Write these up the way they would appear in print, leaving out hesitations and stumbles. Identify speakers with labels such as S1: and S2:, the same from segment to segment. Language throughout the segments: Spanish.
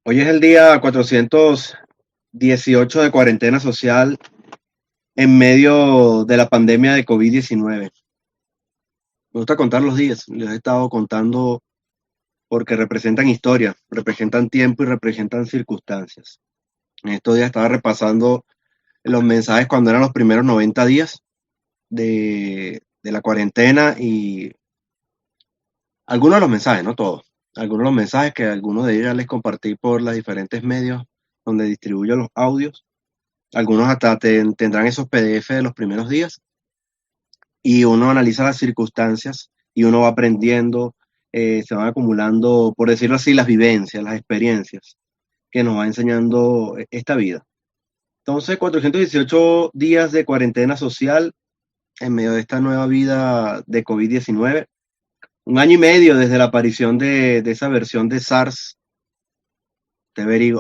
S1: Hoy es el día 418 de cuarentena social en medio de la pandemia de COVID-19. Me gusta contar los días, les he estado contando porque representan historia, representan tiempo y representan circunstancias. En estos días estaba repasando los mensajes cuando eran los primeros 90 días de la cuarentena y algunos de los mensajes, no todos, algunos de los mensajes que algunos de ellos ya les compartí por los diferentes medios donde distribuyo los audios. Algunos hasta tendrán esos PDF de los primeros días y uno analiza las circunstancias y uno va aprendiendo, se van acumulando, por decirlo así, las vivencias, las experiencias que nos va enseñando esta vida. Entonces, 418 días de cuarentena social en medio de esta nueva vida de COVID-19. Un año y medio desde la aparición de esa versión de SARS.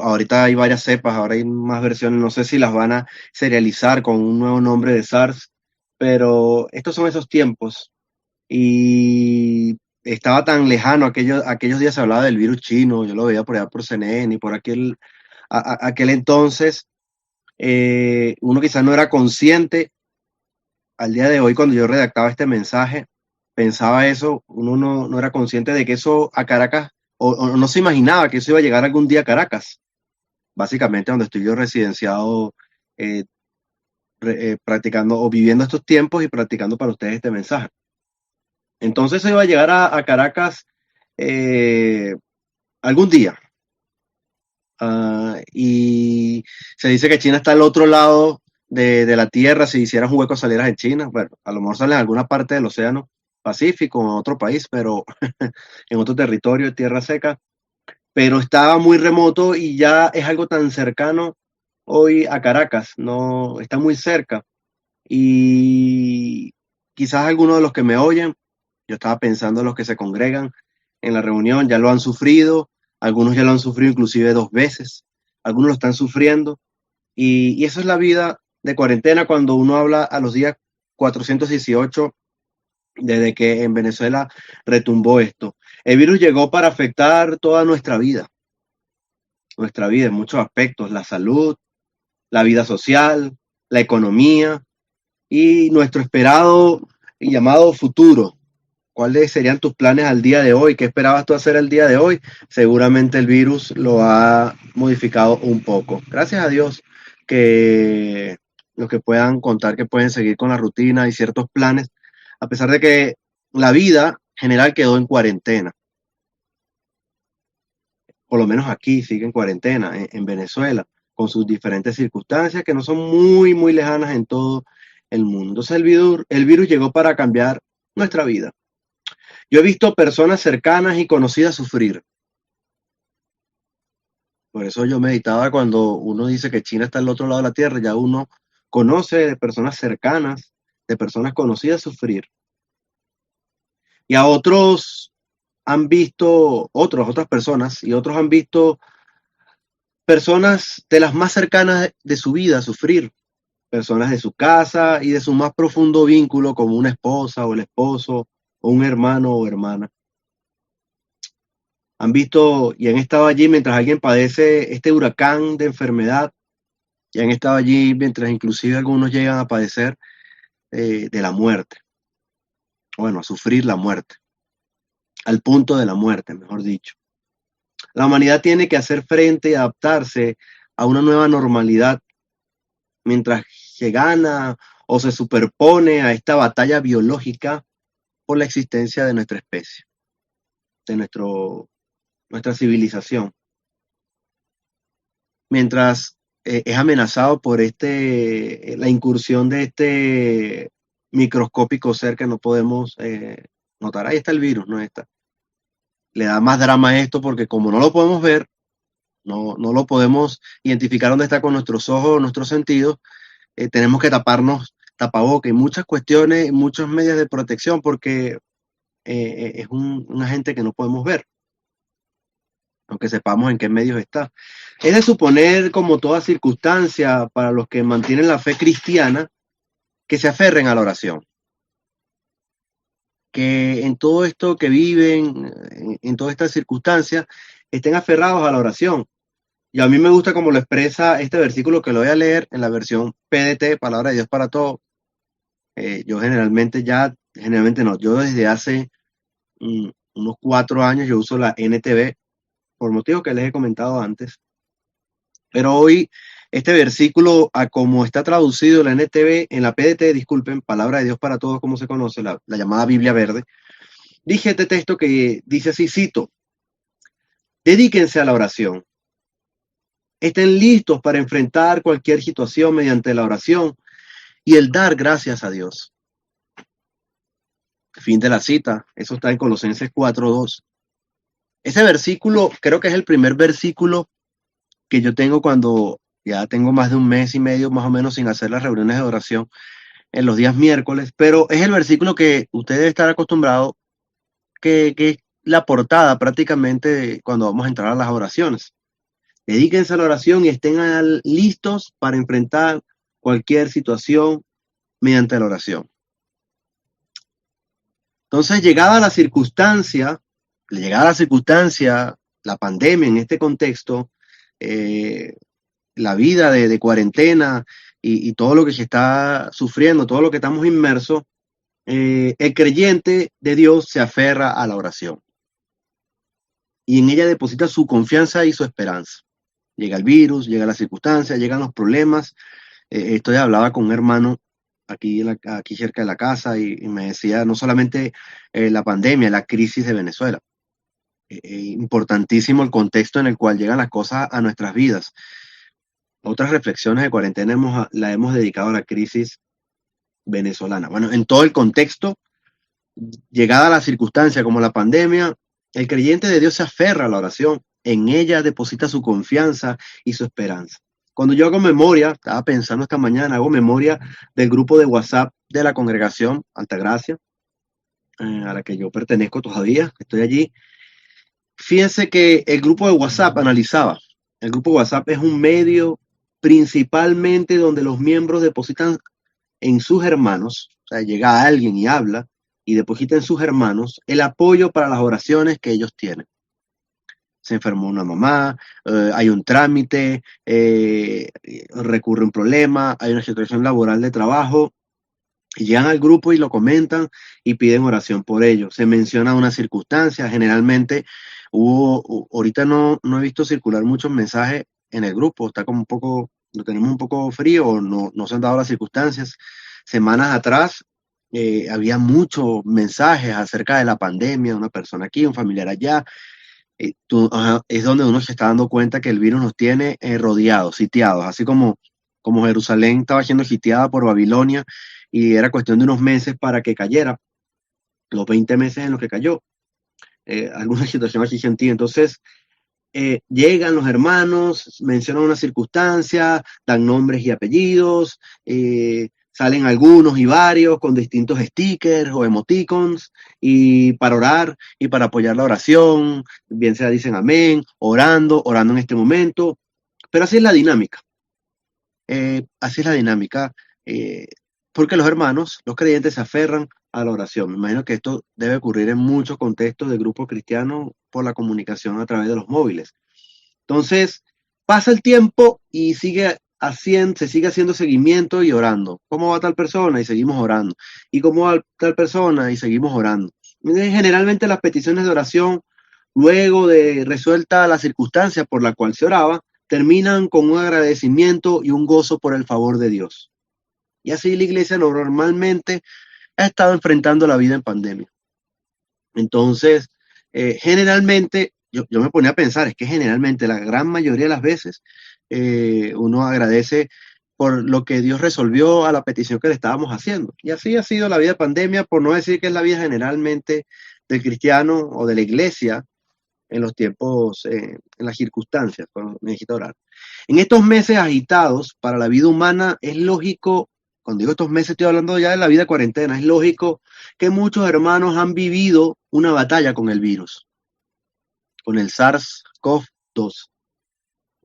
S1: Ahorita hay varias cepas, ahora hay más versiones, no sé si las van a serializar con un nuevo nombre de SARS, pero estos son esos tiempos y estaba tan lejano, aquellos días se hablaba del virus chino, yo lo veía por allá por CNN y por aquel entonces, uno quizás no era consciente. Al día de hoy, cuando yo redactaba este mensaje, pensaba eso, uno no era consciente de que eso a Caracas, o no se imaginaba que eso iba a llegar algún día a Caracas, básicamente donde estoy yo residenciado, eh, practicando o viviendo estos tiempos y practicando para ustedes este mensaje. Entonces se iba a llegar a Caracas eh, algún día. Y se dice que China está al otro lado de la Tierra. Si hicieras un hueco salieras en China. Bueno, a lo mejor sales en alguna parte del océano Pacífico, en otro país, pero en otro territorio de tierra seca. Pero estaba muy remoto y ya es algo tan cercano hoy a Caracas, no está muy cerca. Y quizás algunos de los que me oyen, yo estaba pensando en los que se congregan en la reunión, ya lo han sufrido, algunos ya lo han sufrido inclusive 2 veces, algunos lo están sufriendo. Y eso es la vida de cuarentena cuando uno habla a los días 418 desde que en Venezuela retumbó esto. El virus llegó para afectar toda nuestra vida en muchos aspectos, la salud, la vida social, la economía y nuestro esperado y llamado futuro. ¿Cuáles serían tus planes al día de hoy? ¿Qué esperabas tú hacer el día de hoy? Seguramente el virus lo ha modificado un poco. Gracias a Dios que los que puedan contar que pueden seguir con la rutina y ciertos planes, a pesar de que la vida general quedó en cuarentena. Por lo menos aquí sigue en cuarentena, en Venezuela, con sus diferentes circunstancias que no son muy lejanas en todo el mundo. Entonces el virus llegó para cambiar nuestra vida. Yo he visto personas cercanas y conocidas sufrir. Por eso yo meditaba cuando uno dice que China está al otro lado de la Tierra, ya uno conoce de personas cercanas, de personas conocidas sufrir. Y a otros han visto, otras personas, y otros han visto personas de las más cercanas de su vida sufrir, personas de su casa y de su más profundo vínculo como una esposa o el esposo o un hermano o hermana. Han visto y han estado allí mientras alguien padece este huracán de enfermedad y han estado allí mientras inclusive algunos llegan a padecer de la muerte, bueno, a sufrir la muerte, al punto de la muerte, mejor dicho. La humanidad tiene que hacer frente y adaptarse a una nueva normalidad mientras se gana o se superpone a esta batalla biológica por la existencia de nuestra especie, de nuestra civilización. Mientras es amenazado por la incursión de este microscópico ser que no podemos notar. Ahí está el virus, no está. Le da más drama a esto porque como no lo podemos ver, no lo podemos identificar dónde está con nuestros ojos, nuestros sentidos, tenemos que taparnos tapabocas y muchas cuestiones, muchos medios de protección porque es un agente que no podemos ver, aunque sepamos en qué medios está. Es de suponer, como toda circunstancia, para los que mantienen la fe cristiana, que se aferren a la oración, que en todo esto que viven, en todas estas circunstancias, estén aferrados a la oración. Y a mí me gusta como lo expresa este versículo que lo voy a leer en la versión PDT, Palabra de Dios para Todos. Yo generalmente no, yo desde hace unos 4 años yo uso la NTV por motivos que les he comentado antes. Pero hoy este versículo, a como está traducido la NTV, en la PDT, disculpen, Palabra de Dios para Todos, como se conoce, la llamada Biblia Verde, dije este texto que dice así, cito, dedíquense a la oración, estén listos para enfrentar cualquier situación mediante la oración y el dar gracias a Dios. Fin de la cita, eso está en Colosenses 4:2. Ese versículo creo que es el primer versículo que yo tengo cuando ya tengo más de un mes y medio más o menos sin hacer las reuniones de oración en los días miércoles, pero es el versículo que usted debe estar acostumbrado, que es la portada prácticamente cuando vamos a entrar a las oraciones. Dedíquense a la oración y estén listos para enfrentar cualquier situación mediante la oración. Entonces, la pandemia en este contexto, la vida de cuarentena y todo lo que se está sufriendo, todo lo que estamos inmersos, el creyente de Dios se aferra a la oración y en ella deposita su confianza y su esperanza. Llega el virus, llega la circunstancia, llegan los problemas. Esto ya hablaba con un hermano aquí cerca de la casa y me decía no solamente la pandemia, la crisis de Venezuela. Importantísimo el contexto en el cual llegan las cosas a nuestras vidas. Otras reflexiones de cuarentena la hemos dedicado a la crisis venezolana. Bueno, en todo el contexto, llegada la circunstancia como la pandemia, el creyente de Dios se aferra a la oración, en ella deposita su confianza y su esperanza. Cuando yo hago memoria, estaba pensando esta mañana, hago memoria del grupo de WhatsApp de la congregación Altagracia, a la que yo pertenezco todavía, estoy allí. Fíjense que el grupo de WhatsApp analizaba, el grupo de WhatsApp es un medio principalmente donde los miembros depositan en sus hermanos, o sea, llega alguien y habla, y deposita en sus hermanos el apoyo para las oraciones que ellos tienen. Se enfermó una mamá, hay un trámite, recurre un problema, hay una situación laboral de trabajo, y llegan al grupo y lo comentan y piden oración por ello. Se menciona una circunstancia, generalmente ahorita no he visto circular muchos mensajes en el grupo, está como un poco, lo tenemos un poco frío, no se han dado las circunstancias. Semanas atrás había muchos mensajes acerca de la pandemia, una persona aquí, un familiar allá. Es donde uno se está dando cuenta que el virus nos tiene rodeados, sitiados, así como Jerusalén estaba siendo sitiada por Babilonia y era cuestión de unos meses para que cayera, los 20 meses en los que cayó. Alguna situación así sentí. Entonces, llegan los hermanos, mencionan una circunstancia, dan nombres y apellidos, salen algunos y varios con distintos stickers o emoticons y para orar y para apoyar la oración, bien sea dicen amén, orando en este momento, pero así es la dinámica, así es la dinámica, eh, porque los hermanos, los creyentes se aferran a la oración. Me imagino que esto debe ocurrir en muchos contextos de grupos cristianos por la comunicación a través de los móviles. Entonces, pasa el tiempo y se sigue haciendo seguimiento y orando. ¿Cómo va tal persona? Y seguimos orando. ¿Y cómo va tal persona? Y seguimos orando. Generalmente las peticiones de oración, luego de resuelta la circunstancia por la cual se oraba, terminan con un agradecimiento y un gozo por el favor de Dios. Y así la iglesia normalmente ha estado enfrentando la vida en pandemia. Entonces, generalmente, yo me ponía a pensar, es que generalmente la gran mayoría de las veces uno agradece por lo que Dios resolvió a la petición que le estábamos haciendo. Y así ha sido la vida de pandemia, por no decir que es la vida generalmente del cristiano o de la iglesia en los tiempos, en las circunstancias, cuando necesita orar. En estos meses agitados para la vida humana, es lógico, cuando digo estos meses estoy hablando ya de la vida de cuarentena, es lógico que muchos hermanos han vivido una batalla con el virus, con el SARS-CoV-2.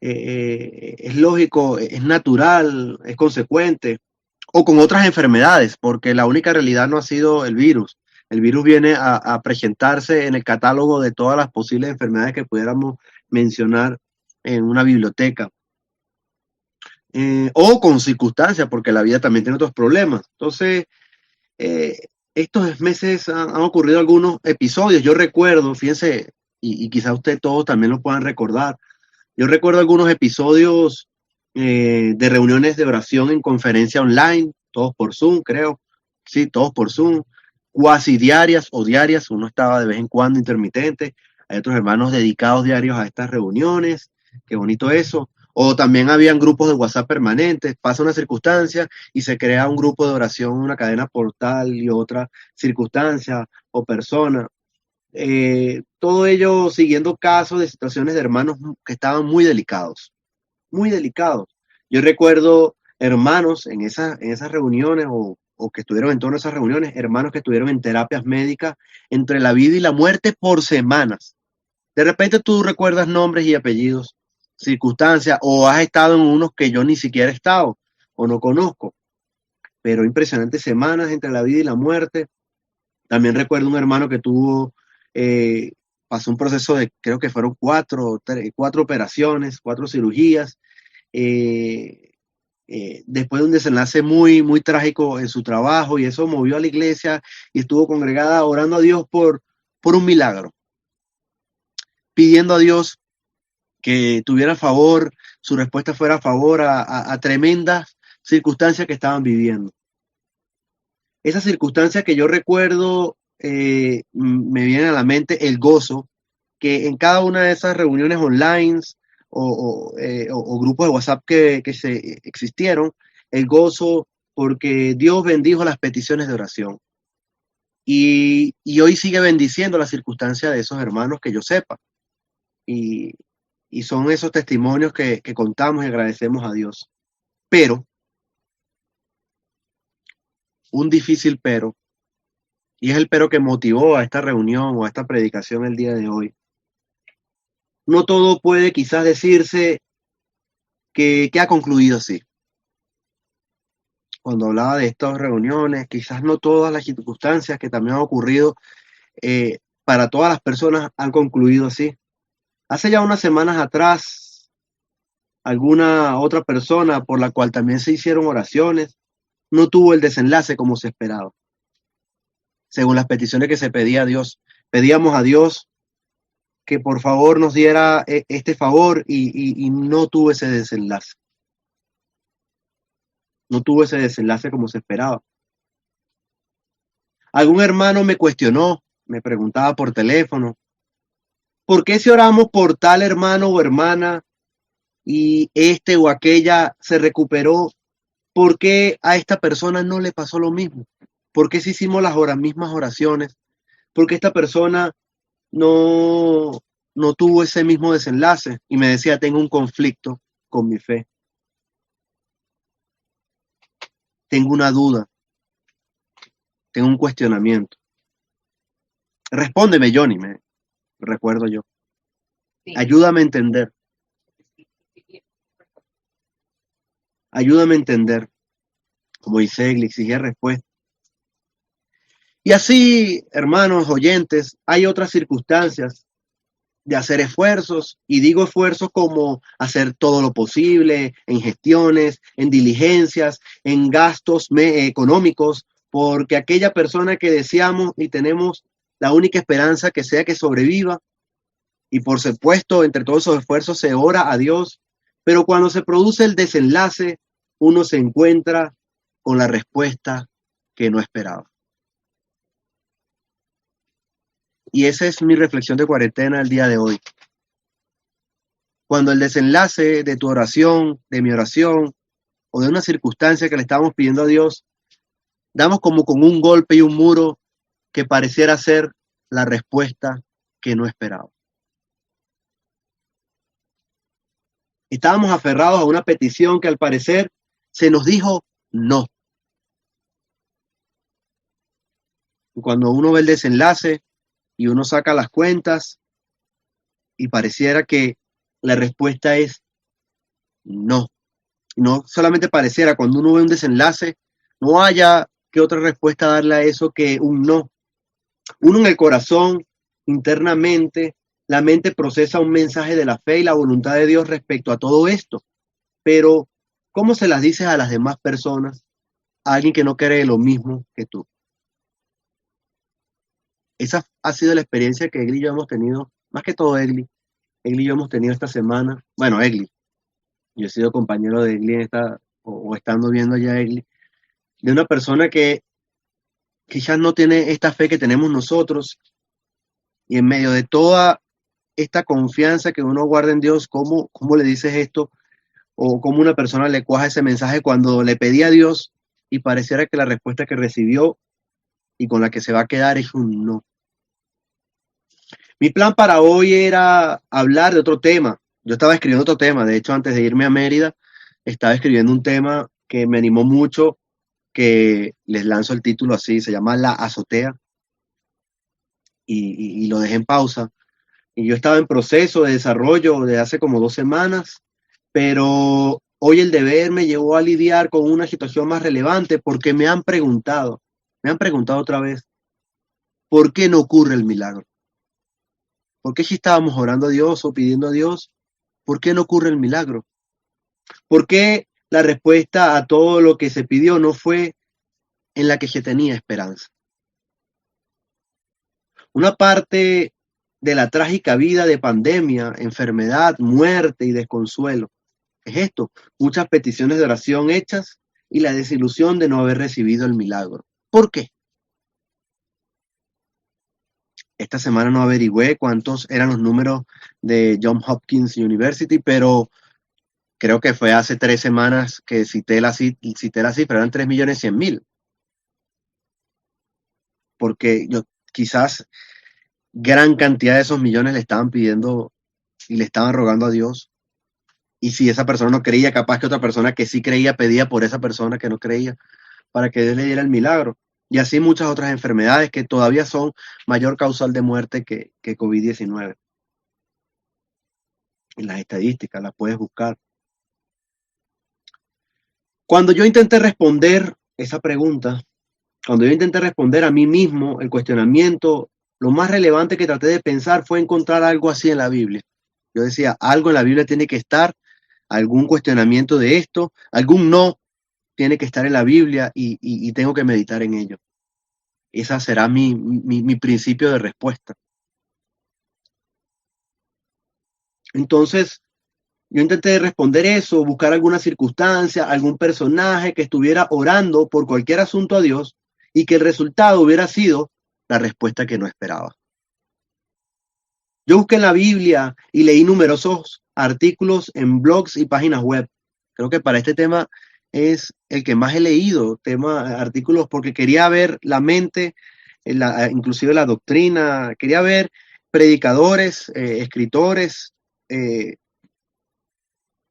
S1: Es lógico, es natural, es consecuente, o con otras enfermedades, porque la única realidad no ha sido el virus. El virus viene a presentarse en el catálogo de todas las posibles enfermedades que pudiéramos mencionar en una biblioteca, o con circunstancias, porque la vida también tiene otros problemas. Entonces, eh, estos meses han ocurrido algunos episodios. Yo recuerdo, fíjense, y quizá ustedes todos también lo puedan recordar. Yo recuerdo algunos episodios de reuniones de oración en conferencia online, todos por Zoom, creo. Sí, todos por Zoom, cuasi diarias o diarias. Uno estaba de vez en cuando intermitente. Hay otros hermanos dedicados diarios a estas reuniones. Qué bonito eso. O también habían grupos de WhatsApp permanentes. Pasa una circunstancia y se crea un grupo de oración, una cadena por tal y otra circunstancia o persona. Todo ello siguiendo casos de situaciones de hermanos que estaban muy delicados, muy delicados. Yo recuerdo hermanos en esas reuniones o que estuvieron en torno a esas reuniones, hermanos que estuvieron en terapias médicas entre la vida y la muerte por semanas. De repente tú recuerdas nombres y apellidos, circunstancias, o has estado en unos que yo ni siquiera he estado o no conozco, pero impresionantes semanas entre la vida y la muerte. También recuerdo un hermano que tuvo, pasó un proceso de, creo que fueron cuatro operaciones, cuatro cirugías, eh, después de un desenlace muy, muy trágico en su trabajo, y eso movió a la iglesia y estuvo congregada orando a Dios por un milagro, pidiendo a Dios que tuviera a favor, su respuesta fuera a favor a tremendas circunstancias que estaban viviendo. Esa circunstancia que yo recuerdo, me viene a la mente el gozo que en cada una de esas reuniones online o grupos de WhatsApp que se existieron, el gozo porque Dios bendijo las peticiones de oración. Y hoy sigue bendiciendo la circunstancia de esos hermanos que yo sepa. Y, y son esos testimonios que contamos y agradecemos a Dios. Pero, un difícil pero, y es el pero que motivó a esta reunión o a esta predicación el día de hoy. No todo puede quizás decirse que ha concluido así. Cuando hablaba de estas reuniones, quizás no todas las circunstancias que también han ocurrido para todas las personas han concluido así. Hace ya unas semanas atrás, alguna otra persona por la cual también se hicieron oraciones no tuvo el desenlace como se esperaba. Según las peticiones que se pedía a Dios, pedíamos a Dios que por favor nos diera este favor y no tuvo ese desenlace. No tuvo ese desenlace como se esperaba. Algún hermano me cuestionó, me preguntaba por teléfono, ¿por qué si oramos por tal hermano o hermana y este o aquella se recuperó, por qué a esta persona no le pasó lo mismo? ¿Por qué si hicimos las mismas oraciones? ¿Por qué esta persona no, no tuvo ese mismo desenlace? Y me decía, tengo un conflicto con mi fe. Tengo una duda. Tengo un cuestionamiento. Respóndeme, Johnny, me recuerdo yo. Ayúdame a entender. Ayúdame a entender. Como dice, le exigía respuesta. Y así, hermanos oyentes, hay otras circunstancias de hacer esfuerzos, y digo esfuerzos como hacer todo lo posible en gestiones, en diligencias, en gastos económicos, porque aquella persona que deseamos y tenemos la única esperanza que sea que sobreviva, y por supuesto, entre todos esos esfuerzos se ora a Dios, pero cuando se produce el desenlace, uno se encuentra con la respuesta que no esperaba. Y esa es mi reflexión de cuarentena el día de hoy. Cuando el desenlace de tu oración, de mi oración, o de una circunstancia que le estamos pidiendo a Dios, damos como con un golpe y un muro que pareciera ser la respuesta que no esperaba. Estábamos aferrados a una petición que al parecer se nos dijo no. Y cuando uno ve el desenlace y uno saca las cuentas y pareciera que la respuesta es no. No solamente pareciera, cuando uno ve un desenlace, no haya que otra respuesta darle a eso que un no. Uno en el corazón, internamente, La mente procesa un mensaje de la fe y la voluntad de Dios respecto a todo esto, pero ¿cómo se las dices a las demás personas, a alguien que no cree lo mismo que tú? Esa ha sido la experiencia que Egli y yo hemos tenido, más que todo Egli y yo hemos tenido esta semana. Bueno, Egli, yo he sido compañero de Egli en o estando viendo ya a Egli, de una persona que quizás no tiene esta fe que tenemos nosotros, y en medio de toda esta confianza que uno guarda en Dios, ¿cómo le dices esto? O cómo una persona le cuaja ese mensaje cuando le pedía a Dios y pareciera que la respuesta que recibió y con la que se va a quedar es un no. Mi plan para hoy era hablar de otro tema. Yo estaba escribiendo otro tema, de hecho antes de irme a Mérida, estaba escribiendo un tema que me animó mucho, que les lanzo el título así, se llama La Azotea, y lo dejé en pausa. Y yo estaba en proceso de desarrollo de hace como 2 semanas, pero hoy el deber me llevó a lidiar con una situación más relevante porque me han preguntado otra vez, ¿por qué no ocurre el milagro? ¿Por qué si estábamos orando a Dios o pidiendo a Dios, por qué no ocurre el milagro? ¿Por qué la respuesta a todo lo que se pidió no fue en la que se tenía esperanza? Una parte de la trágica vida de pandemia, enfermedad, muerte y desconsuelo es esto, muchas peticiones de oración hechas y la desilusión de no haber recibido el milagro. ¿Por qué? Esta semana no averigüé cuántos eran los números de Johns Hopkins University, pero creo que fue hace 3 semanas que cité la cifra, eran 3.100.000, porque quizás gran cantidad de esos millones le estaban pidiendo y le estaban rogando a Dios. Y si esa persona no creía, capaz que otra persona que sí creía pedía por esa persona que no creía para que Dios le diera el milagro. Y así muchas otras enfermedades que todavía son mayor causal de muerte que COVID-19. En las estadísticas las puedes buscar. Cuando yo intenté responder esa pregunta, cuando yo intenté responder a mí mismo el cuestionamiento, lo más relevante que traté de pensar fue encontrar algo así en la Biblia. Yo decía, algo en la Biblia tiene que estar, algún cuestionamiento de esto, algún no tiene que estar en la Biblia y tengo que meditar en ello. Esa será mi principio de respuesta. Entonces, yo intenté responder eso, buscar alguna circunstancia, algún personaje que estuviera orando por cualquier asunto a Dios y que el resultado hubiera sido la respuesta que no esperaba. Yo busqué en la Biblia y leí numerosos artículos en blogs y páginas web. Creo que para este tema es el que más he leído, artículos, porque quería ver la mente, inclusive la doctrina, quería ver predicadores, escritores.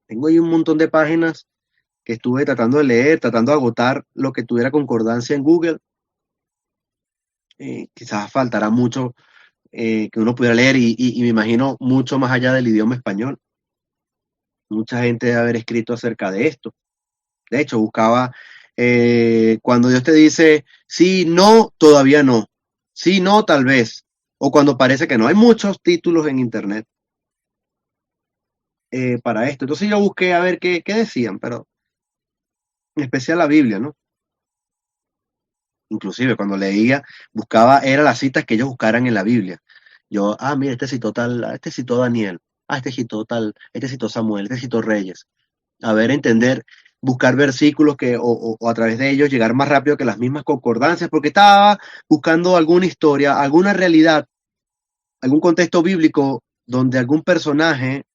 S1: Tengo ahí un montón de páginas que estuve tratando de leer, tratando de agotar lo que tuviera concordancia en Google. Quizás faltará mucho que uno pudiera leer y me imagino mucho más allá del idioma español. Mucha gente debe haber escrito acerca de esto. De hecho, buscaba cuando Dios te dice, sí, no, todavía no. Sí, no, tal vez. O cuando parece que no. Hay muchos títulos en internet para esto. Entonces yo busqué a ver qué decían, pero en especial la Biblia, ¿no? Inclusive cuando leía, era las citas que ellos buscaran en la Biblia. Yo, mira, este citó tal, este citó Daniel, este citó tal, este citó Samuel, este citó Reyes. A ver, entender, buscar versículos o a través de ellos llegar más rápido que las mismas concordancias, porque estaba buscando alguna historia, alguna realidad, algún contexto bíblico donde algún personaje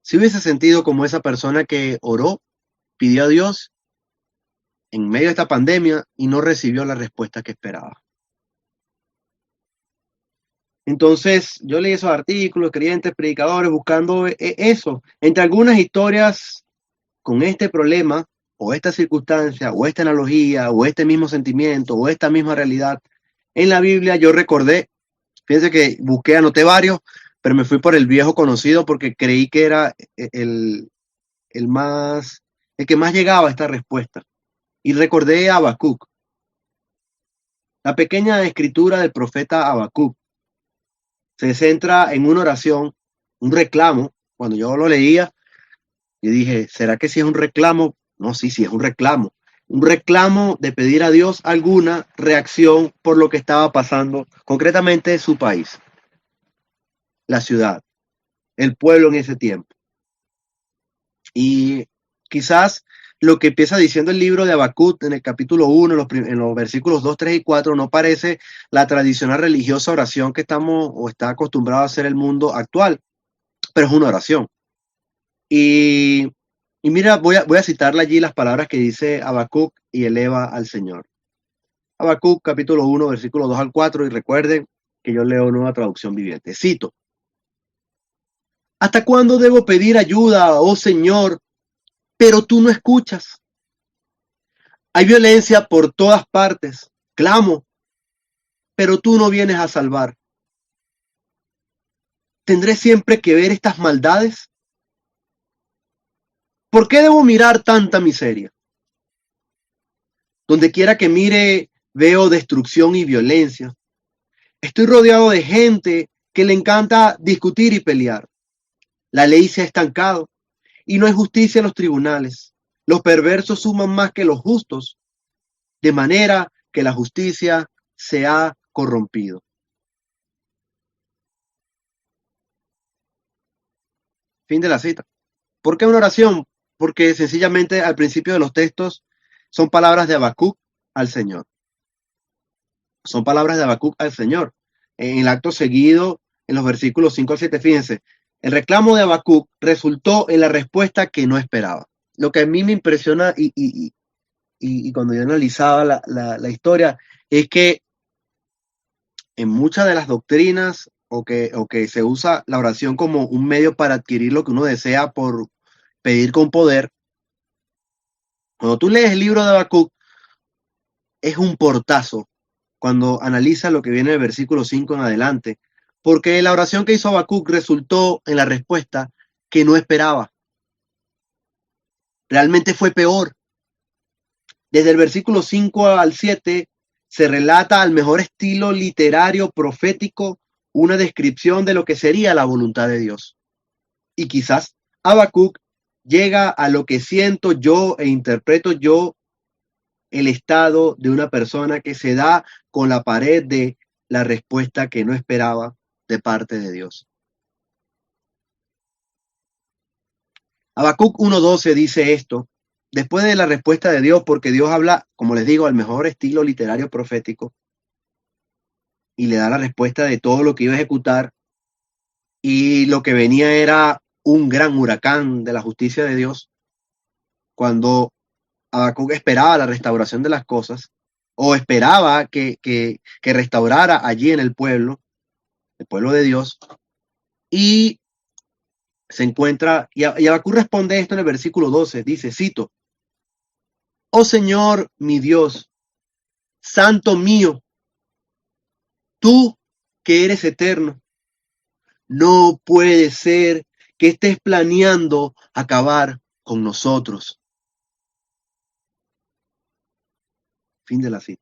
S1: se hubiese sentido como esa persona que oró, pidió a Dios en medio de esta pandemia y no recibió la respuesta que esperaba. Entonces, yo leí esos artículos, creyentes, predicadores, buscando eso. Entre algunas historias con este problema, o esta circunstancia, o esta analogía, o este mismo sentimiento, o esta misma realidad, en la Biblia yo recordé, fíjense que anoté varios, pero me fui por el viejo conocido porque creí que era el que más llegaba a esta respuesta. Y recordé a Habacuc, la pequeña escritura del profeta Habacuc. se centra en una oración, un reclamo. Cuando yo lo leía, yo dije, ¿será que sí es un reclamo? No, sí, sí es un reclamo. Un reclamo de pedir a Dios alguna reacción por lo que estaba pasando, concretamente su país, la ciudad, el pueblo en ese tiempo. Y quizás lo que empieza diciendo el libro de Habacuc en el capítulo 1, en los versículos 2, 3 y 4, no parece la tradicional religiosa oración que estamos o está acostumbrado a hacer el mundo actual, pero es una oración. Y, y mira, voy a citarle allí las palabras que dice Habacuc y eleva al Señor. Habacuc capítulo 1, versículos 2 al 4, y recuerden que yo leo Nueva Traducción Viviente. Cito: ¿Hasta cuándo debo pedir ayuda, oh Señor, pero tú no escuchas? Hay violencia por todas partes. Clamo, pero tú no vienes a salvar. ¿Tendré siempre que ver estas maldades? ¿Por qué debo mirar tanta miseria? Donde quiera que mire, veo destrucción y violencia. Estoy rodeado de gente que le encanta discutir y pelear. La ley se ha estancado y no hay justicia en los tribunales. Los perversos suman más que los justos, de manera que la justicia se ha corrompido. Fin de la cita. ¿Por qué una oración? Porque sencillamente al principio de los textos son palabras de Habacuc al Señor. Son palabras de Habacuc al Señor. En el acto seguido, en los versículos 5 al 7, fíjense, el reclamo de Habacuc resultó en la respuesta que no esperaba. Lo que a mí me impresiona y cuando yo analizaba la historia es que en muchas de las doctrinas o que se usa la oración como un medio para adquirir lo que uno desea por pedir con poder. Cuando tú lees el libro de Habacuc, es un portazo cuando analiza lo que viene del versículo 5 en adelante, porque la oración que hizo Habacuc resultó en la respuesta que no esperaba. Realmente fue peor. Desde el versículo 5 al 7 se relata al mejor estilo literario profético una descripción de lo que sería la voluntad de Dios. Y quizás Habacuc llega a lo que siento yo e interpreto yo el estado de una persona que se da con la pared de la respuesta que no esperaba de parte de Dios. Habacuc 1:12 dice esto, después de la respuesta de Dios, porque Dios habla, como les digo, al mejor estilo literario profético, y le da la respuesta de todo lo que iba a ejecutar, y lo que venía era un gran huracán de la justicia de Dios. Cuando Habacuc esperaba la restauración de las cosas, o esperaba que restaurara allí en el pueblo de Dios, y se encuentra, y Habacuc responde esto en el versículo 12, dice, cito: Oh Señor, mi Dios, Santo mío, tú que eres eterno, no puede ser que estés planeando acabar con nosotros. Fin de la cita.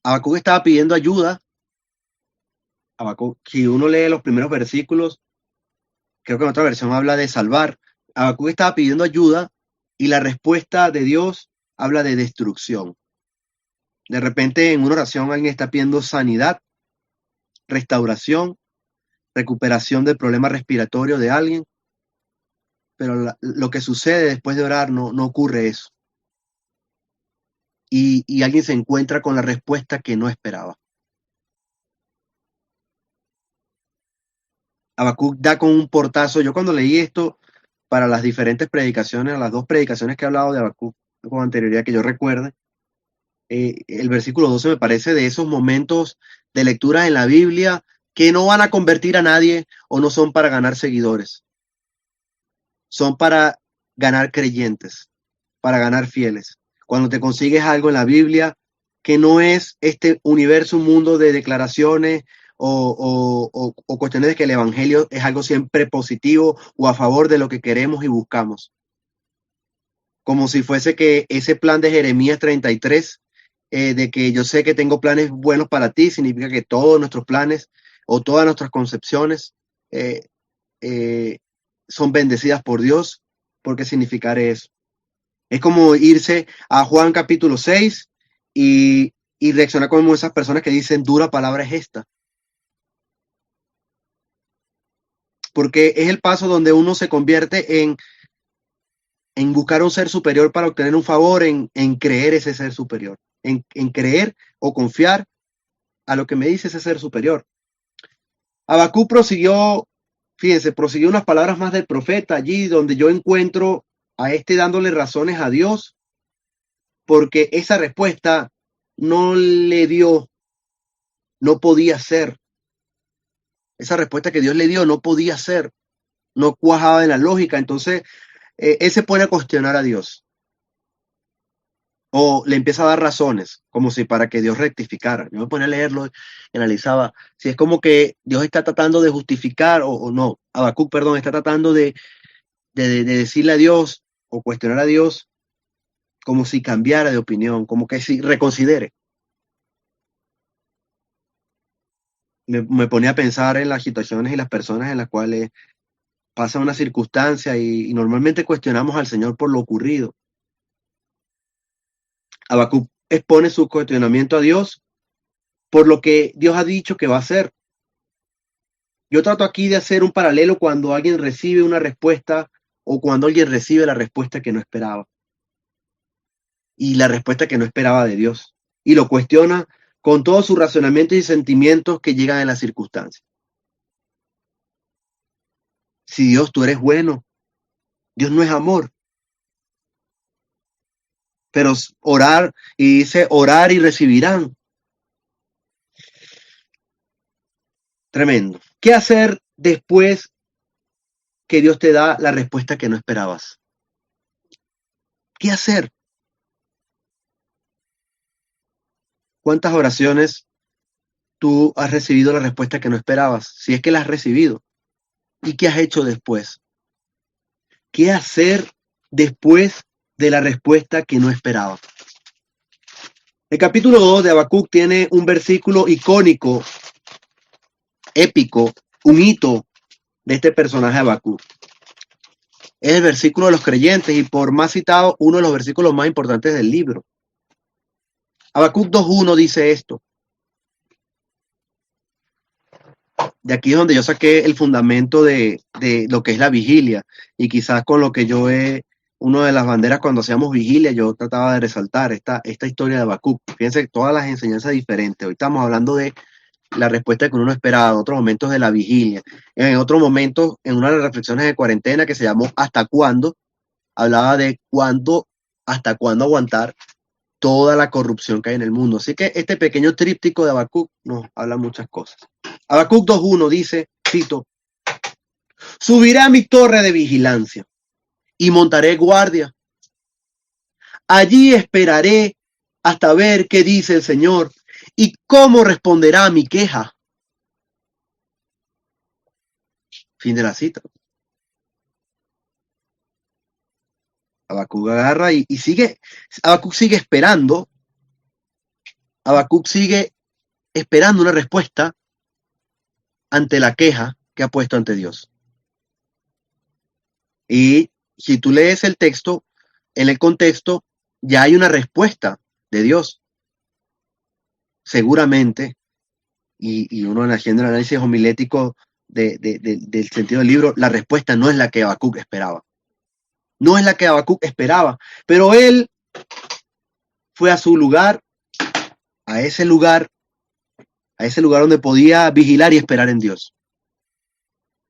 S1: Habacuc estaba pidiendo ayuda. Habacuc, si uno lee los primeros versículos, creo que en otra versión habla de salvar. Habacuc estaba pidiendo ayuda y la respuesta de Dios habla de destrucción. De repente en una oración alguien está pidiendo sanidad, restauración, recuperación del problema respiratorio de alguien, pero lo que sucede después de orar no ocurre eso. Y alguien se encuentra con la respuesta que no esperaba. Habacuc da con un portazo. Yo cuando leí esto para las diferentes predicaciones, las dos predicaciones que he hablado de Habacuc con anterioridad que yo recuerde, el versículo 12 me parece de esos momentos de lectura en la Biblia que no van a convertir a nadie o no son para ganar seguidores. Son para ganar creyentes, para ganar fieles. Cuando te consigues algo en la Biblia que no es este universo, un mundo de declaraciones o cuestiones de que el evangelio es algo siempre positivo o a favor de lo que queremos y buscamos. Como si fuese que ese plan de Jeremías 33 de que yo sé que tengo planes buenos para ti, significa que todos nuestros planes o todas nuestras concepciones eh, eh, son bendecidas por Dios, porque significar eso. Es como irse a Juan capítulo 6 y reaccionar como esas personas que dicen, dura palabra es esta. Porque es el paso donde uno se convierte en buscar un ser superior para obtener un favor, en creer ese ser superior, en creer o confiar a lo que me dice ese ser superior. Habacuc prosiguió, fíjense, prosiguió unas palabras más del profeta allí donde yo encuentro a este dándole razones a Dios porque esa respuesta no le dio, no podía ser. Esa respuesta que Dios le dio no podía ser, no cuajaba en la lógica. Entonces, él se pone a cuestionar a Dios o le empieza a dar razones, como si para que Dios rectificara. Yo me ponía a leerlo y analizaba si es como que Dios está tratando de justificar o no, Habacuc, perdón, está tratando de decirle a Dios o cuestionar a Dios como si cambiara de opinión, como que si reconsidere. Me ponía a pensar en las situaciones y las personas en las cuales pasa una circunstancia y normalmente cuestionamos al Señor por lo ocurrido. Habacuc expone su cuestionamiento a Dios por lo que Dios ha dicho que va a hacer. Yo trato aquí de hacer un paralelo cuando alguien recibe una respuesta o cuando alguien recibe la respuesta que no esperaba. Y la respuesta que no esperaba de Dios. Y lo cuestiona con todos sus razonamientos y sentimientos que llegan en las circunstancias. Si Dios, tú eres bueno, Dios no es amor. Pero orar, y dice, orar y recibirán. Tremendo. ¿Qué hacer después que Dios te da la respuesta que no esperabas? ¿Qué hacer? ¿Cuántas oraciones tú has recibido la respuesta que no esperabas? Si es que la has recibido. ¿Y qué has hecho después? ¿Qué hacer después de la respuesta que no esperaba? El capítulo 2 de Habacuc tiene un versículo icónico, épico, un hito de este personaje Habacuc. Es el versículo de los creyentes y por más citado, uno de los versículos más importantes del libro. Habacuc 2.1 dice esto. De aquí es donde yo saqué el fundamento de lo que es la vigilia y quizás con lo que yo una de las banderas cuando hacíamos vigilia, yo trataba de resaltar esta historia de Habacuc. Fíjense, todas las enseñanzas diferentes. Hoy estamos hablando de la respuesta que uno no esperaba, en otros momentos de la vigilia, en otros momentos, en una de las reflexiones de cuarentena que se llamó ¿Hasta cuándo? Hablaba de hasta cuándo aguantar toda la corrupción que hay en el mundo. Así que este pequeño tríptico de Habacuc nos habla muchas cosas. Habacuc 2.1 dice, cito, subiré a mi torre de vigilancia y montaré guardia. Allí esperaré hasta ver qué dice el Señor y cómo responderá a mi queja. Fin de la cita. Habacuc agarra y sigue, Habacuc sigue esperando, Habacuc sigue esperando una respuesta ante la queja que ha puesto ante Dios. Y si tú lees el texto, en el contexto, ya hay una respuesta de Dios. Seguramente, y uno haciendo el análisis homilético del sentido del libro, la respuesta no es la que Habacuc esperaba. No es la que Habacuc esperaba, pero él fue a su lugar, a ese lugar donde podía vigilar y esperar en Dios.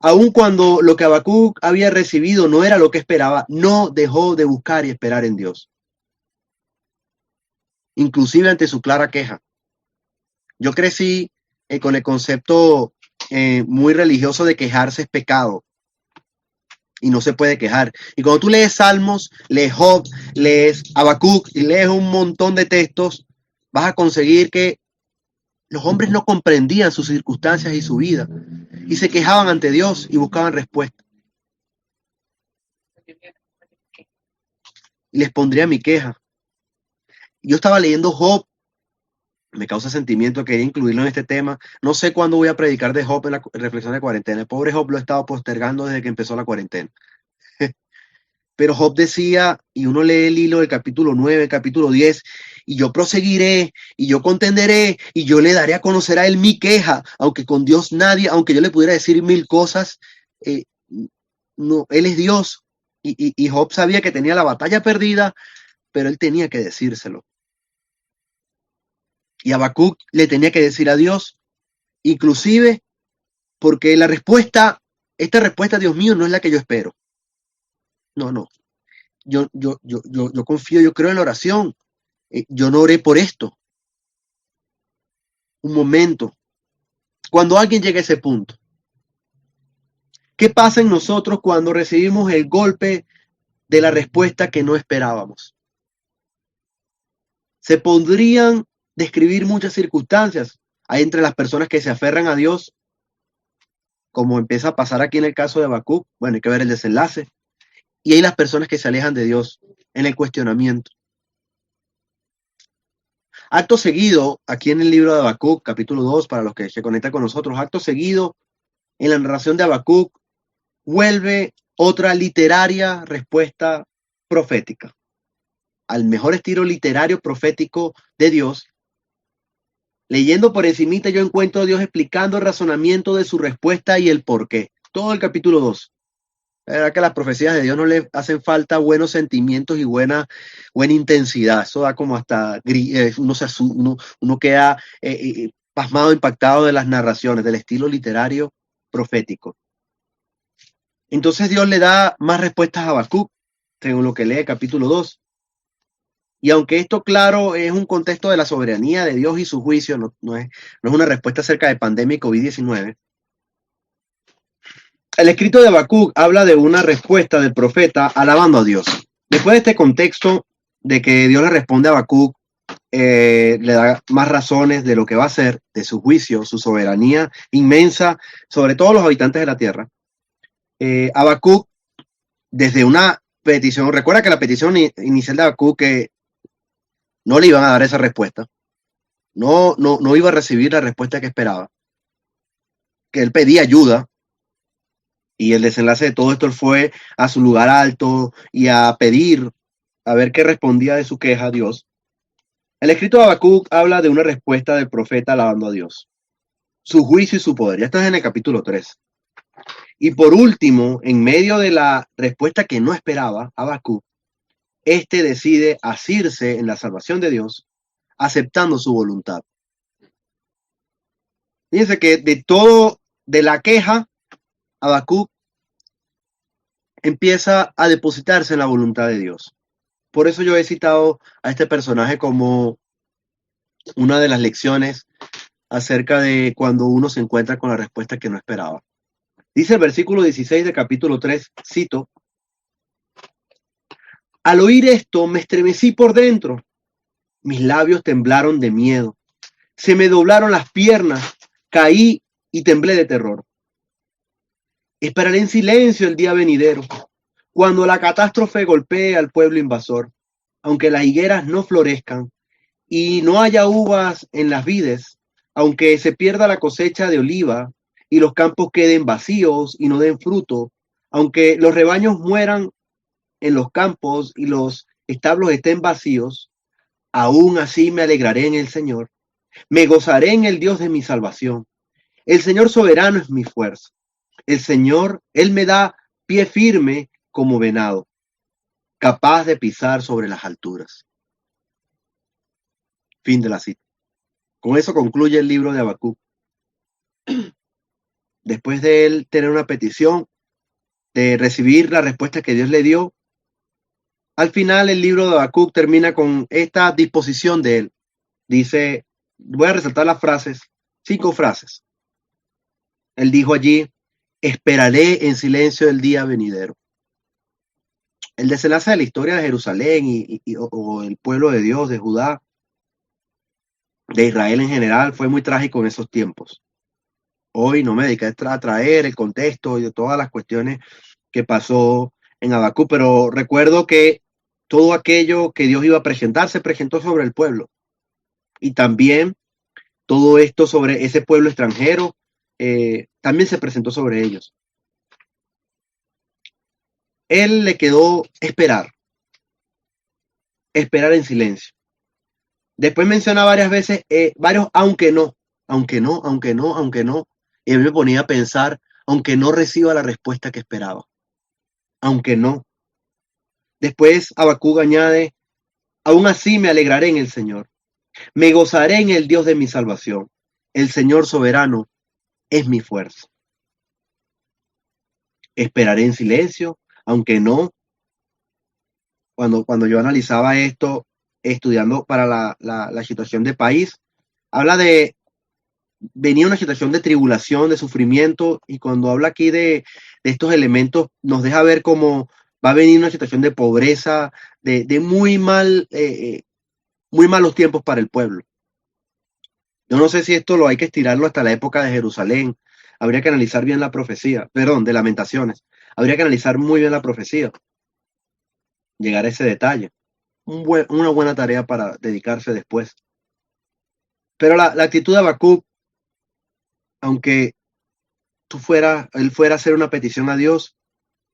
S1: Aun cuando lo que Habacuc había recibido no era lo que esperaba, no dejó de buscar y esperar en Dios. Inclusive ante su clara queja. Yo crecí con el concepto muy religioso de quejarse es pecado y no se puede quejar. Y cuando tú lees Salmos, lees Job, lees Habacuc y lees un montón de textos, vas a conseguir que los hombres no comprendían sus circunstancias y su vida y se quejaban ante Dios y buscaban respuesta. Y les pondría mi queja. Yo estaba leyendo Job Me causa sentimiento, quería incluirlo en este tema. No sé cuándo voy a predicar de Job en la reflexión de cuarentena. El pobre Job lo he estado postergando desde que empezó la cuarentena. Pero Job decía, y uno lee el hilo del capítulo 9, capítulo 10, y yo proseguiré, y yo contenderé, y yo le daré a conocer a él mi queja, aunque con Dios nadie, aunque yo le pudiera decir mil cosas, eh, no, él es Dios. Y Job sabía que tenía la batalla perdida, pero él tenía que decírselo. Y Habacuc le tenía que decir a Dios, inclusive porque esta respuesta, Dios mío, no es la que yo espero. No, no. Yo confío, yo creo en la oración. Yo no oré por esto. Un momento. Cuando alguien llega a ese punto, ¿qué pasa en nosotros cuando recibimos el golpe de la respuesta que no esperábamos? Se podrían describir muchas circunstancias. Hay entre las personas que se aferran a Dios, como empieza a pasar aquí en el caso de Habacuc. Bueno, hay que ver el desenlace. Y hay las personas que se alejan de Dios en el cuestionamiento. Acto seguido, aquí en el libro de Habacuc, capítulo 2, para los que se conectan con nosotros, acto seguido, en la narración de Habacuc, vuelve otra literaria respuesta profética, al mejor estilo literario profético de Dios. Leyendo por encimita yo encuentro a Dios explicando el razonamiento de su respuesta y el porqué. Todo el capítulo 2. La verdad que las profecías de Dios no le hacen falta buenos sentimientos y buena intensidad. Eso da como hasta uno queda pasmado, impactado de las narraciones, del estilo literario profético. Entonces Dios le da más respuestas a Habacuc, según lo que lee capítulo 2. Y aunque esto, claro, es un contexto de la soberanía de Dios y su juicio, no es una respuesta acerca de pandemia y COVID-19, el escrito de Habacuc habla de una respuesta del profeta alabando a Dios. Después de este contexto de que Dios le responde a Habacuc, le da más razones de lo que va a hacer, de su juicio, su soberanía inmensa sobre todos los habitantes de la tierra. Habacuc, desde una petición, recuerda que la petición inicial de Habacuc que no le iban a dar esa respuesta, no iba a recibir la respuesta que esperaba, que él pedía ayuda. Y el desenlace de todo esto fue a su lugar alto y a pedir, a ver qué respondía de su queja a Dios. El escrito de Habacuc habla de una respuesta del profeta alabando a Dios, su juicio y su poder. Ya esto es en el capítulo 3. Y por último, en medio de la respuesta que no esperaba, Habacuc, decide asirse en la salvación de Dios, aceptando su voluntad. Fíjense que de la queja, Habacuc empieza a depositarse en la voluntad de Dios. Por eso yo he citado a este personaje como una de las lecciones acerca de cuando uno se encuentra con la respuesta que no esperaba. Dice el versículo 16 del capítulo 3, cito: al oír esto me estremecí por dentro, mis labios temblaron de miedo, se me doblaron las piernas, caí y temblé de terror. Esperaré en silencio el día venidero, cuando la catástrofe golpee al pueblo invasor, aunque las higueras no florezcan y no haya uvas en las vides, aunque se pierda la cosecha de oliva y los campos queden vacíos y no den fruto, aunque los rebaños mueran en los campos y los establos estén vacíos, aún así me alegraré en el Señor, me gozaré en el Dios de mi salvación. El Señor soberano es mi fuerza. El Señor, Él me da pie firme como venado, capaz de pisar sobre las alturas. Fin de la cita. Con eso concluye el libro de Habacuc. Después de él tener una petición, de recibir la respuesta que Dios le dio, al final el libro de Habacuc termina con esta disposición de él. Dice, voy a resaltar las frases, 5 frases. Él dijo allí: esperaré en silencio el día venidero. El desenlace de la historia de Jerusalén o el pueblo de Dios, de Judá, de Israel en general, fue muy trágico en esos tiempos. Hoy no me dediqué a traer el contexto y de todas las cuestiones que pasó en Habacuc, pero recuerdo que todo aquello que Dios iba a presentar se presentó sobre el pueblo. Y también todo esto sobre ese pueblo extranjero, también se presentó sobre ellos. Él le quedó esperar en silencio. Después menciona varias veces, varios aunque no, aunque no, aunque no, aunque no. Y a mí me ponía a pensar, aunque no reciba la respuesta que esperaba, aunque no. Después Habacuc añade, aún así me alegraré en el Señor, me gozaré en el Dios de mi salvación. El Señor soberano es mi fuerza. Esperaré en silencio, aunque no. Cuando yo analizaba esto, estudiando para la situación de país, habla de, venía una situación de tribulación, de sufrimiento, y cuando habla aquí de estos elementos, nos deja ver cómo va a venir una situación de pobreza, de muy malos tiempos para el pueblo. Yo no sé si esto lo hay que estirarlo hasta la época de Jerusalén. Habría que analizar bien la profecía, perdón, de Lamentaciones. Habría que analizar muy bien la profecía, llegar a ese detalle. Una buena tarea para dedicarse después. Pero la actitud de Habacuc, aunque él fuera a hacer una petición a Dios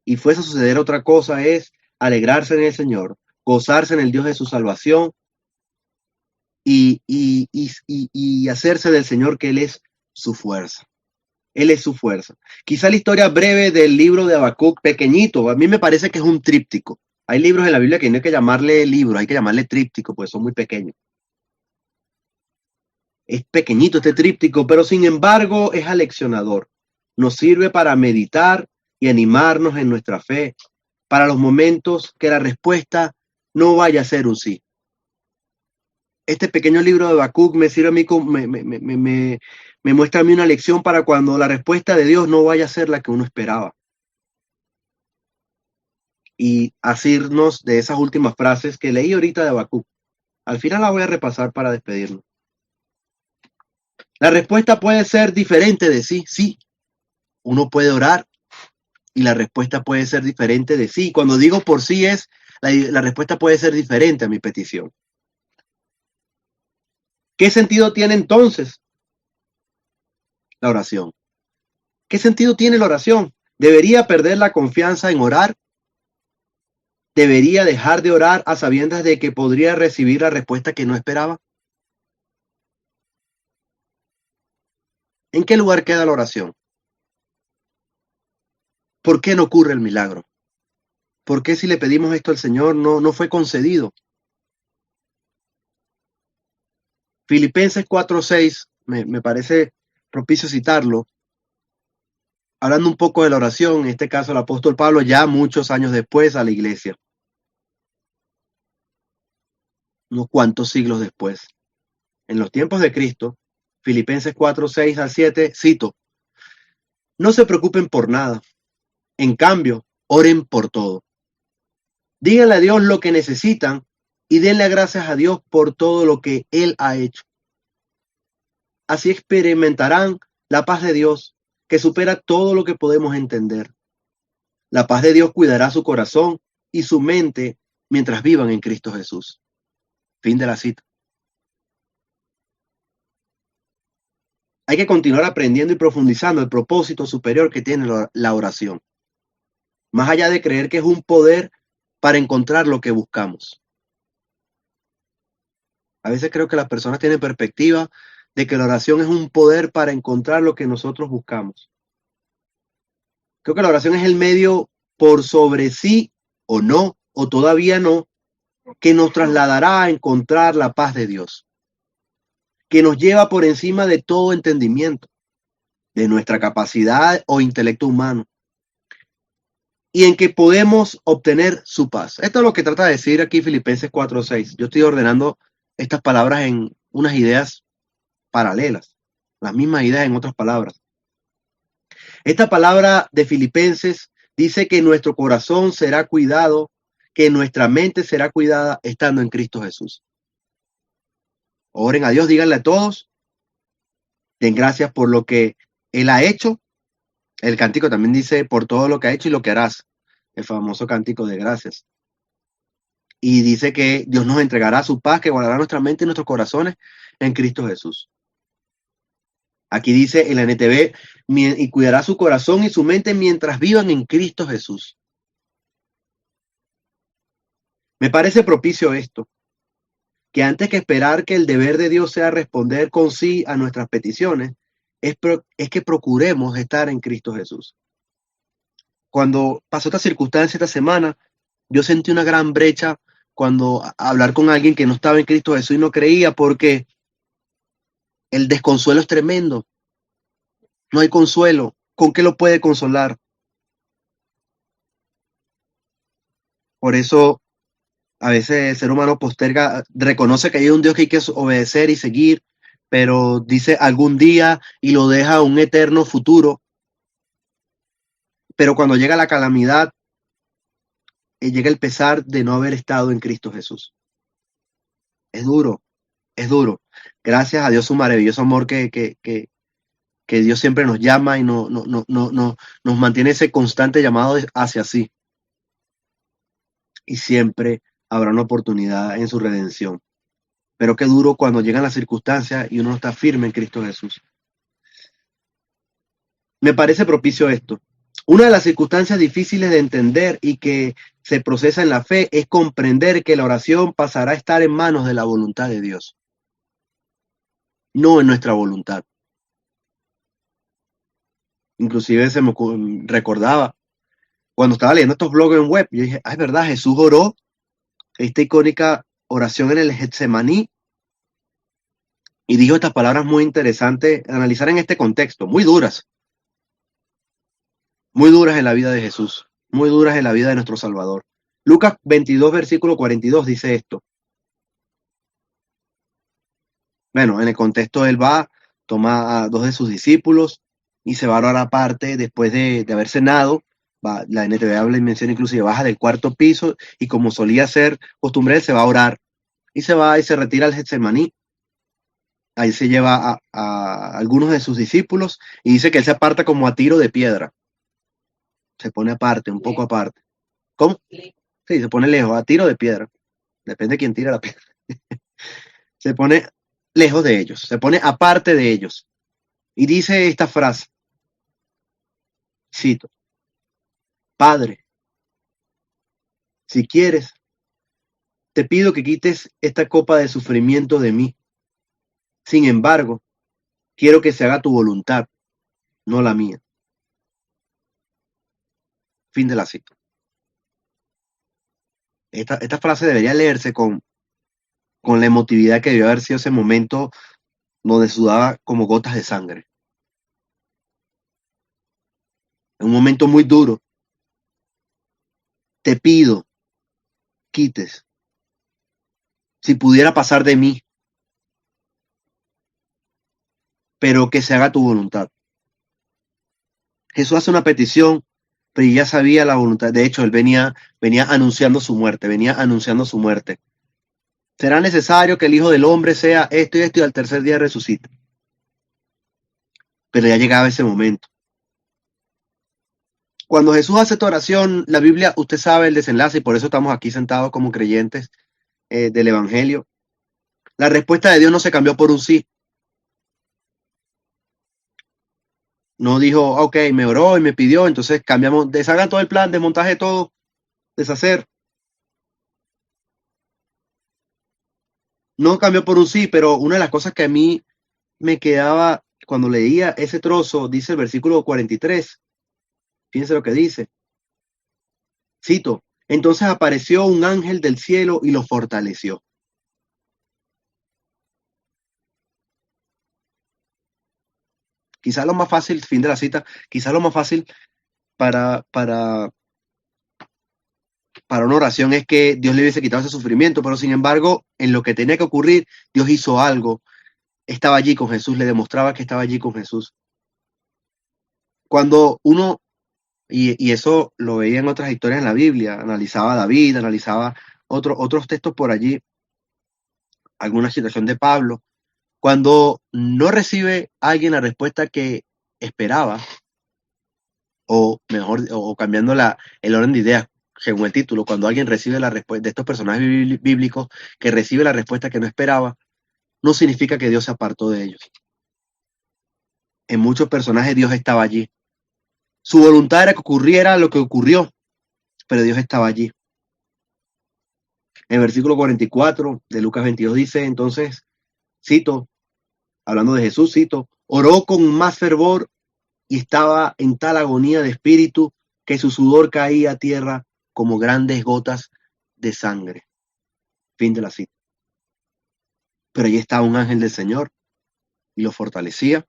S1: y fuese a suceder otra cosa, es alegrarse en el Señor, gozarse en el Dios de su salvación y hacerse del Señor que Él es su fuerza. Él es su fuerza. Quizá la historia breve del libro de Habacuc, pequeñito, a mí me parece que es un tríptico. Hay libros en la Biblia que no hay que llamarle libros, hay que llamarle tríptico, porque son muy pequeños. Es pequeñito este tríptico, pero sin embargo es aleccionador. Nos sirve para meditar y animarnos en nuestra fe, para los momentos que la respuesta no vaya a ser un sí. Este pequeño libro de Habacuc me sirve a mí, me muestra a mí una lección para cuando la respuesta de Dios no vaya a ser la que uno esperaba. Y asirnos de esas últimas frases que leí ahorita de Habacuc. Al final la voy a repasar para despedirnos. La respuesta puede ser diferente de sí, sí. Uno puede orar y la respuesta puede ser diferente de sí. Cuando digo por sí es, la respuesta puede ser diferente a mi petición. ¿Qué sentido tiene entonces la oración? ¿Qué sentido tiene la oración? ¿Debería perder la confianza en orar? ¿Debería dejar de orar a sabiendas de que podría recibir la respuesta que no esperaba? ¿En qué lugar queda la oración? ¿Por qué no ocurre el milagro? ¿Por qué si le pedimos esto al Señor no fue concedido? Filipenses 4:6, me parece propicio citarlo, hablando un poco de la oración, en este caso el apóstol Pablo, ya muchos años después a la iglesia, unos cuantos siglos después. En los tiempos de Cristo, Filipenses 4:6-7, cito, no se preocupen por nada, en cambio, oren por todo. Díganle a Dios lo que necesitan y denle gracias a Dios por todo lo que Él ha hecho. Así experimentarán la paz de Dios, que supera todo lo que podemos entender. La paz de Dios cuidará su corazón y su mente mientras vivan en Cristo Jesús. Fin de la cita. Hay que continuar aprendiendo y profundizando el propósito superior que tiene la oración. Más allá de creer que es un poder para encontrar lo que buscamos. A veces creo que las personas tienen perspectiva de que la oración es un poder para encontrar lo que nosotros buscamos. Creo que la oración es el medio por sobre sí o no, o todavía no, que nos trasladará a encontrar la paz de Dios, que nos lleva por encima de todo entendimiento, de nuestra capacidad o intelecto humano, y en que podemos obtener su paz. Esto es lo que trata de decir aquí Filipenses 4:6. Yo estoy ordenando estas palabras en unas ideas paralelas, las mismas ideas en otras palabras. Esta palabra de Filipenses dice que nuestro corazón será cuidado, que nuestra mente será cuidada estando en Cristo Jesús. Oren a Dios, díganle a todos, den gracias por lo que Él ha hecho. El cántico también dice por todo lo que ha hecho y lo que harás, el famoso cántico de gracias. Y dice que Dios nos entregará su paz, que guardará nuestra mente y nuestros corazones en Cristo Jesús. Aquí dice en la NTV, y cuidará su corazón y su mente mientras vivan en Cristo Jesús. Me parece propicio esto, que antes que esperar que el deber de Dios sea responder con sí a nuestras peticiones, es que procuremos estar en Cristo Jesús. Cuando pasó esta circunstancia esta semana, yo sentí una gran brecha cuando hablar con alguien que no estaba en Cristo Jesús y no creía, porque el desconsuelo es tremendo. No hay consuelo. ¿Con qué lo puede consolar? Por eso a veces el ser humano posterga, reconoce que hay un Dios que hay que obedecer y seguir, pero dice algún día y lo deja a un eterno futuro. Pero cuando llega la calamidad, llega el pesar de no haber estado en Cristo Jesús. Es duro, es duro. Gracias a Dios su maravilloso amor que Dios siempre nos llama y nos mantiene ese constante llamado hacia sí. Y siempre habrá una oportunidad en su redención. Pero qué duro cuando llegan las circunstancias y uno no está firme en Cristo Jesús. Me parece propicio esto. Una de las circunstancias difíciles de entender y que se procesa en la fe es comprender que la oración pasará a estar en manos de la voluntad de Dios, no en nuestra voluntad. Inclusive se me recordaba cuando estaba leyendo estos blogs en web, yo dije, es verdad, Jesús oró esta icónica oración en el Getsemaní y dijo estas palabras muy interesantes, analizar en este contexto, muy duras en la vida de Jesús, muy duras en la vida de nuestro Salvador. Lucas 22, versículo 42 dice esto. Bueno, en el contexto él va, toma a dos de sus discípulos y se va a orar aparte después de haber cenado. La NTV habla y menciona inclusive baja del cuarto piso y como solía ser costumbre, él se va a orar y se va y se retira al Getsemaní. Ahí se lleva a algunos de sus discípulos y dice que él se aparta como a tiro de piedra. Se pone aparte, un poco aparte. ¿Cómo? Sí, se pone lejos, a tiro de piedra. Depende de quién tira la piedra. Se pone lejos de ellos, se pone aparte de ellos. Y dice esta frase, cito, Padre, si quieres, te pido que quites esta copa de sufrimiento de mí. Sin embargo, quiero que se haga tu voluntad, no la mía. Fin de la cita. Esta frase debería leerse con la emotividad que debió haber sido ese momento donde sudaba como gotas de sangre. Un momento muy duro. Te pido, quites. Si pudiera pasar de mí, pero que se haga tu voluntad. Jesús hace una petición, pero ya sabía la voluntad. De hecho, él venía anunciando su muerte. Será necesario que el Hijo del Hombre sea esto y esto y al tercer día resucite. Pero ya llegaba ese momento. Cuando Jesús hace esta oración, la Biblia, usted sabe el desenlace y por eso estamos aquí sentados como creyentes del Evangelio. La respuesta de Dios no se cambió por un sí. No dijo, ok, me oró y me pidió, entonces cambiamos, deshagan todo el plan, desmontaje todo, deshacer. No cambió por un sí, pero una de las cosas que a mí me quedaba cuando leía ese trozo, dice el versículo 43, fíjense lo que dice, cito, entonces apareció un ángel del cielo y lo fortaleció. Quizás lo más fácil, fin de la cita, quizás lo más fácil para una oración es que Dios le hubiese quitado ese sufrimiento, pero sin embargo, en lo que tenía que ocurrir, Dios hizo algo. Estaba allí con Jesús, le demostraba que estaba allí con Jesús. Cuando uno, y eso lo veía en otras historias en la Biblia, analizaba a David, analizaba otros textos por allí, alguna situación de Pablo, cuando no recibe alguien la respuesta que esperaba, o mejor, o cambiando el orden de ideas, según el título, cuando alguien recibe la respuesta de estos personajes bíblicos que recibe la respuesta que no esperaba, no significa que Dios se apartó de ellos. En muchos personajes Dios estaba allí. Su voluntad era que ocurriera lo que ocurrió, pero Dios estaba allí. En el versículo 44 de Lucas 22 dice, entonces, cito, hablando de Jesús, cito, oró con más fervor y estaba en tal agonía de espíritu que su sudor caía a tierra como grandes gotas de sangre. Fin de la cita. Pero allí estaba un ángel del Señor y lo fortalecía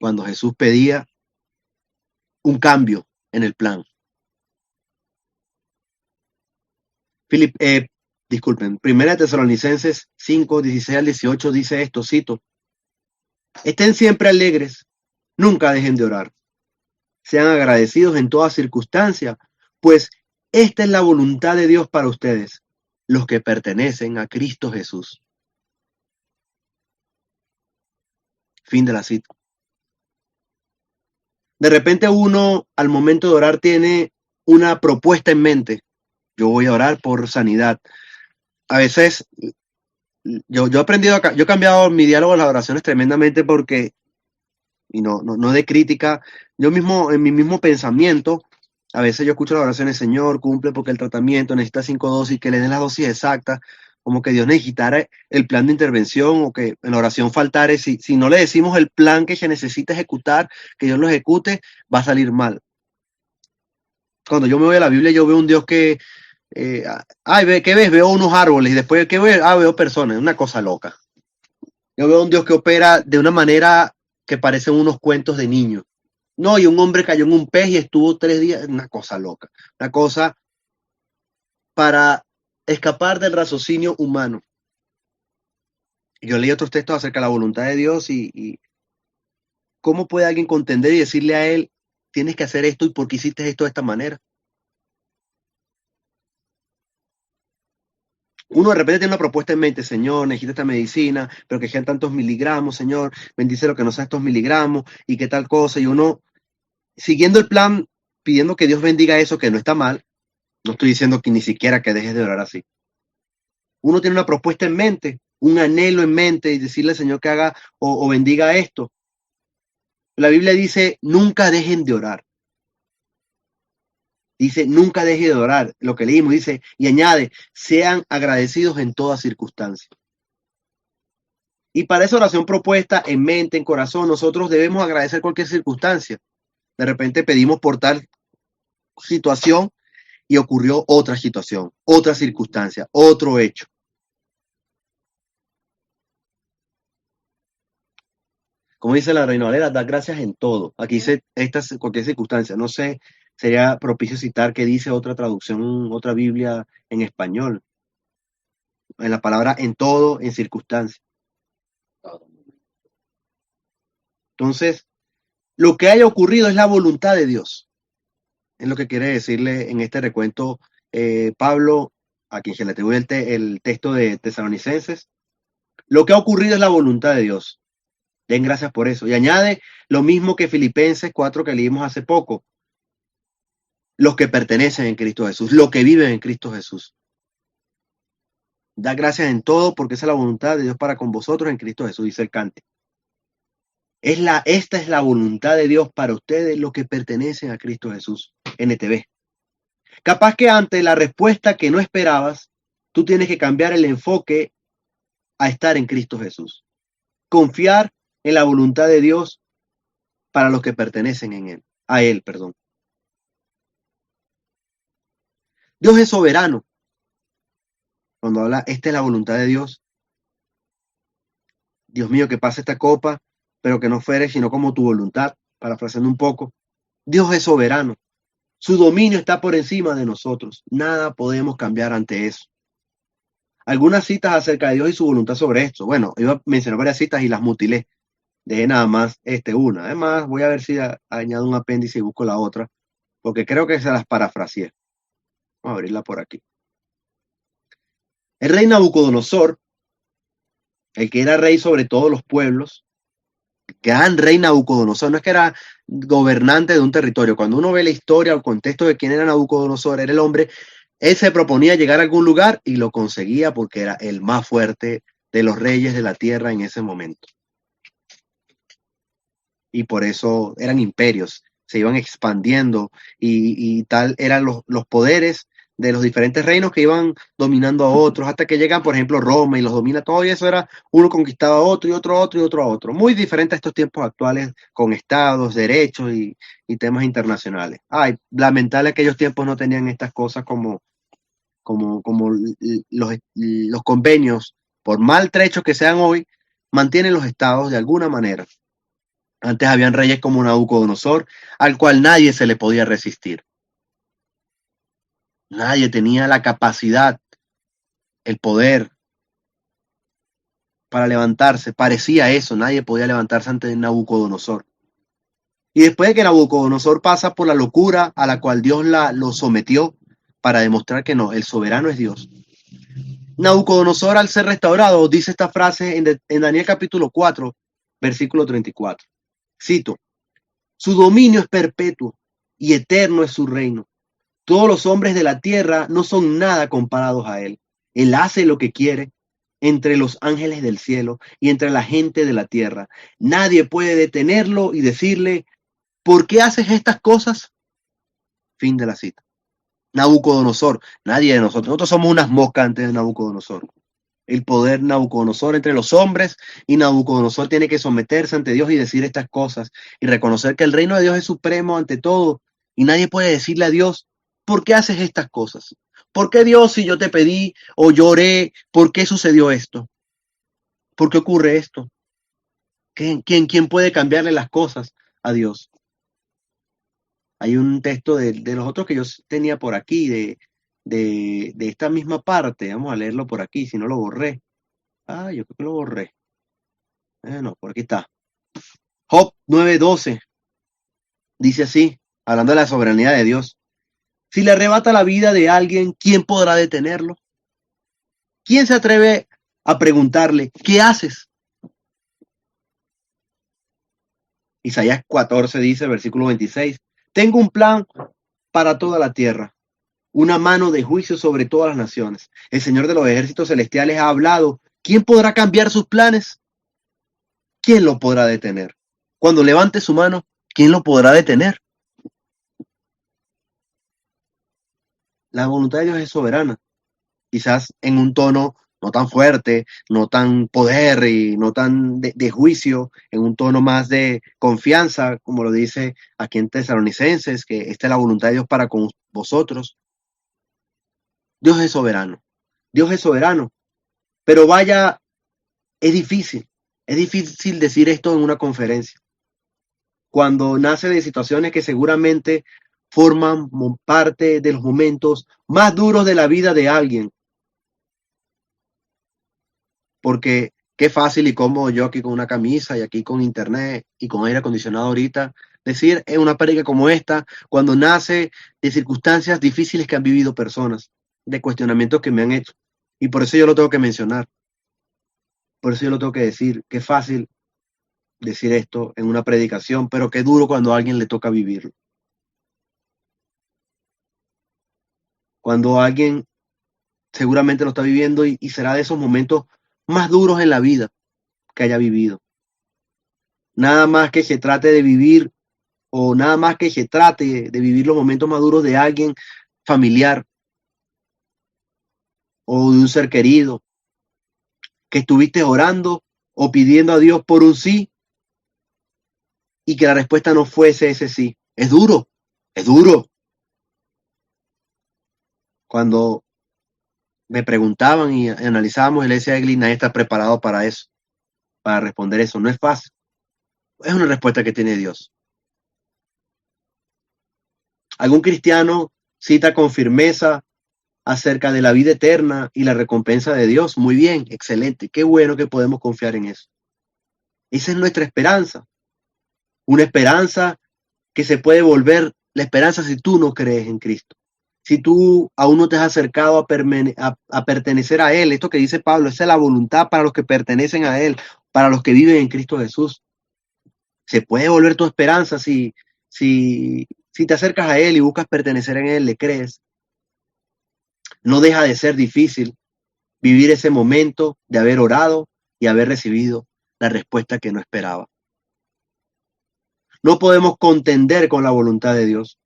S1: cuando Jesús pedía un cambio en el plan. Disculpen, Primera Tesalonicenses 5, 16 al 18 dice esto, cito, estén siempre alegres, nunca dejen de orar, sean agradecidos en toda circunstancia, pues esta es la voluntad de Dios para ustedes, los que pertenecen a Cristo Jesús. Fin de la cita. De repente uno al momento de orar tiene una propuesta en mente. Yo voy a orar por sanidad. A veces yo he aprendido acá, yo he cambiado mi diálogo a las oraciones tremendamente porque, y no de crítica, yo mismo, en mi mismo pensamiento, a veces yo escucho las oraciones, Señor, cumple porque el tratamiento necesita 5 dosis, que le den las dosis exactas, como que Dios necesitara el plan de intervención o que en la oración faltare, si no le decimos el plan que se necesita ejecutar, que Dios lo ejecute, va a salir mal. Cuando yo me voy a la Biblia, yo veo un Dios que, ¿qué ves? Veo unos árboles y después, ¿qué veo? Veo personas, una cosa loca. Yo veo un Dios que opera de una manera que parecen unos cuentos de niños. No, y un hombre cayó en un pez y estuvo 3 días, una cosa loca, una cosa para escapar del raciocinio humano. Yo leí otros textos acerca de la voluntad de Dios y cómo puede alguien contender y decirle a él, tienes que hacer esto y por qué hiciste esto de esta manera. Uno de repente tiene una propuesta en mente, Señor, necesito esta medicina, pero que sean tantos miligramos, Señor, bendice lo que no sean estos miligramos y qué tal cosa. Y uno, siguiendo el plan, pidiendo que Dios bendiga eso, que no está mal, no estoy diciendo que ni siquiera que dejes de orar así. Uno tiene una propuesta en mente, un anhelo en mente y decirle al Señor que haga o bendiga esto. La Biblia dice, nunca dejen de orar. Dice, nunca dejen de orar. Lo que leímos dice, y añade, sean agradecidos en toda circunstancia. Y para esa oración propuesta en mente, en corazón, nosotros debemos agradecer cualquier circunstancia. De repente pedimos por tal situación y ocurrió otra situación, otra circunstancia, otro hecho. Como dice la Reina Valera, da gracias en todo. Aquí dice cualquier circunstancia. No sé, sería propicio citar que dice otra traducción, otra Biblia en español. En la palabra en todo, en circunstancia. Entonces, lo que haya ocurrido es la voluntad de Dios. Es lo que quiere decirle en este recuento Pablo, a quien se le atribuye el texto de Tesalonicenses. Lo que ha ocurrido es la voluntad de Dios. Den gracias por eso. Y añade lo mismo que Filipenses 4 que leímos hace poco. Los que pertenecen en Cristo Jesús, los que viven en Cristo Jesús. Da gracias en todo porque esa es la voluntad de Dios para con vosotros en Cristo Jesús, dice el cante. Esta es la voluntad de Dios para ustedes, los que pertenecen a Cristo Jesús. NTV. Capaz que ante la respuesta que no esperabas, tú tienes que cambiar el enfoque a estar en Cristo Jesús. Confiar en la voluntad de Dios para los que pertenecen a Él. Dios es soberano. Cuando habla, esta es la voluntad de Dios. Dios mío, que pase esta copa, pero que no fuere sino como tu voluntad, parafraseando un poco. Dios es soberano. Su dominio está por encima de nosotros. Nada podemos cambiar ante eso. Algunas citas acerca de Dios y su voluntad sobre esto. Bueno, iba a mencionar varias citas y las mutilé. Dejé nada más una. Además, voy a ver si añado un apéndice y busco la otra, porque creo que se las parafraseé. Vamos a abrirla por aquí. El rey Nabucodonosor, el que era rey sobre todos los pueblos, gran rey Nabucodonosor, no es que era gobernante de un territorio. Cuando uno ve la historia o el contexto de quién era Nabucodonosor, era el hombre, él se proponía llegar a algún lugar y lo conseguía porque era el más fuerte de los reyes de la tierra en ese momento. y por eso eran imperios, se iban expandiendo y tal eran los poderes de los diferentes reinos que iban dominando a otros, hasta que llegan, por ejemplo, Roma y los domina todo, y eso era uno conquistaba a otro y otro a otro y otro a otro. Muy diferente a estos tiempos actuales con estados, derechos y temas internacionales. Ay, lamentable aquellos tiempos no tenían estas cosas como los convenios, por maltrechos que sean hoy, mantienen los estados de alguna manera. Antes habían reyes como Nabucodonosor, al cual nadie se le podía resistir. Nadie tenía la capacidad, el poder para levantarse. Parecía eso, nadie podía levantarse ante Nabucodonosor. Y después de que Nabucodonosor pasa por la locura a la cual Dios lo sometió para demostrar que no, el soberano es Dios. Nabucodonosor, al ser restaurado, dice esta frase en Daniel capítulo 4, versículo 34. Cito: su dominio es perpetuo y eterno es su reino. Todos los hombres de la tierra no son nada comparados a él. Él hace lo que quiere entre los ángeles del cielo y entre la gente de la tierra. Nadie puede detenerlo y decirle, ¿por qué haces estas cosas? Fin de la cita. Nabucodonosor, nadie de nosotros somos unas moscas antes de Nabucodonosor. El poder Nabucodonosor entre los hombres, y Nabucodonosor tiene que someterse ante Dios y decir estas cosas y reconocer que el reino de Dios es supremo ante todo, y nadie puede decirle a Dios, ¿por qué haces estas cosas? ¿Por qué, Dios, si yo te pedí o lloré, por qué sucedió esto? ¿Por qué ocurre esto? ¿Quién puede cambiarle las cosas a Dios? Hay un texto de los otros que yo tenía por aquí, de esta misma parte. Vamos a leerlo por aquí, si no lo borré. Yo creo que lo borré. No, por aquí está. Job 9:12 dice así, hablando de la soberanía de Dios. Si le arrebata la vida de alguien, ¿quién podrá detenerlo? ¿Quién se atreve a preguntarle, ¿qué haces? Isaías 14 dice, versículo 26, tengo un plan para toda la tierra, una mano de juicio sobre todas las naciones. El Señor de los ejércitos celestiales ha hablado. ¿Quién podrá cambiar sus planes? ¿Quién lo podrá detener? Cuando levante su mano, ¿quién lo podrá detener? La voluntad de Dios es soberana. Quizás en un tono no tan fuerte, no tan poder y no tan de juicio, en un tono más de confianza, como lo dice aquí en Tesalonicenses, que esta es la voluntad de Dios para con vosotros. Dios es soberano. Dios es soberano. Pero vaya, es difícil decir esto en una conferencia. Cuando nace de situaciones que seguramente forman parte de los momentos más duros de la vida de alguien. Porque qué fácil y cómodo yo aquí con una camisa y aquí con internet y con aire acondicionado ahorita, decir en una prédica como esta, cuando nace de circunstancias difíciles que han vivido personas, de cuestionamientos que me han hecho. Y por eso yo lo tengo que mencionar. Por eso yo lo tengo que decir. Qué fácil decir esto en una predicación, pero qué duro cuando a alguien le toca vivirlo. Cuando alguien seguramente lo está viviendo y será de esos momentos más duros en la vida que haya vivido. Nada más que se trate de vivir o nada más que se trate de vivir los momentos más duros de alguien familiar o de un ser querido que estuviste orando o pidiendo a Dios por un sí y que la respuesta no fuese ese sí. Es duro, es duro. Cuando me preguntaban y analizábamos, y le decía a Egli, nadie está preparado para eso, para responder eso. No es fácil. Es una respuesta que tiene Dios. Algún cristiano cita con firmeza acerca de la vida eterna y la recompensa de Dios. Muy bien, excelente. Qué bueno que podemos confiar en eso. Esa es nuestra esperanza. Una esperanza que se puede volver la esperanza si tú no crees en Cristo. Si tú aún no te has acercado a pertenecer a Él. Esto que dice Pablo, esa es la voluntad para los que pertenecen a Él, para los que viven en Cristo Jesús. Se puede volver tu esperanza si te acercas a Él y buscas pertenecer en Él, le crees. No deja de ser difícil vivir ese momento de haber orado y haber recibido la respuesta que no esperaba. No podemos contender con la voluntad de Dios,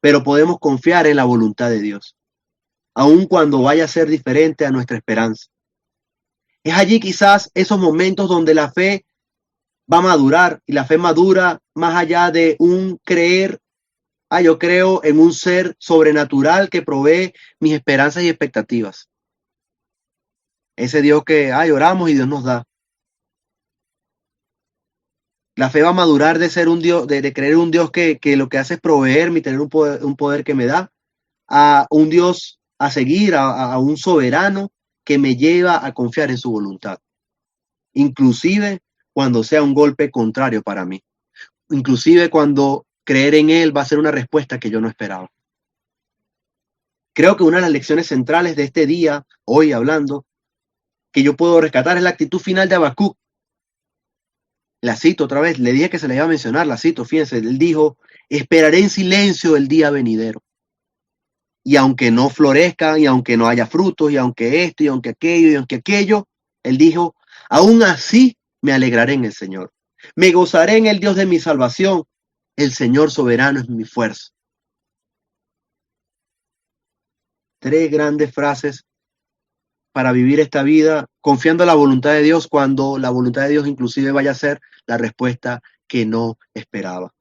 S1: pero podemos confiar en la voluntad de Dios, aun cuando vaya a ser diferente a nuestra esperanza. Es allí quizás esos momentos donde la fe va a madurar, y la fe madura más allá de un creer. Yo creo en un ser sobrenatural que provee mis esperanzas y expectativas. Ese Dios que oramos y Dios nos da. La fe va a madurar de ser un Dios, de creer en un Dios que lo que hace es proveerme y tener un poder que me da, a un Dios a seguir, a un soberano que me lleva a confiar en su voluntad, inclusive cuando sea un golpe contrario para mí, inclusive cuando creer en Él va a ser una respuesta que yo no esperaba. Creo que una de las lecciones centrales de este día, hoy hablando, que yo puedo rescatar es la actitud final de Habacuc. La cito otra vez, le dije que se la iba a mencionar, la cito, fíjense, él dijo, esperaré en silencio el día venidero. Y aunque no florezca, y aunque no haya frutos, y aunque esto, y aunque aquello, él dijo, aún así me alegraré en el Señor. Me gozaré en el Dios de mi salvación. El Señor soberano es mi fuerza. 3 grandes frases para vivir esta vida confiando en la voluntad de Dios cuando la voluntad de Dios inclusive vaya a ser la respuesta que no esperaba.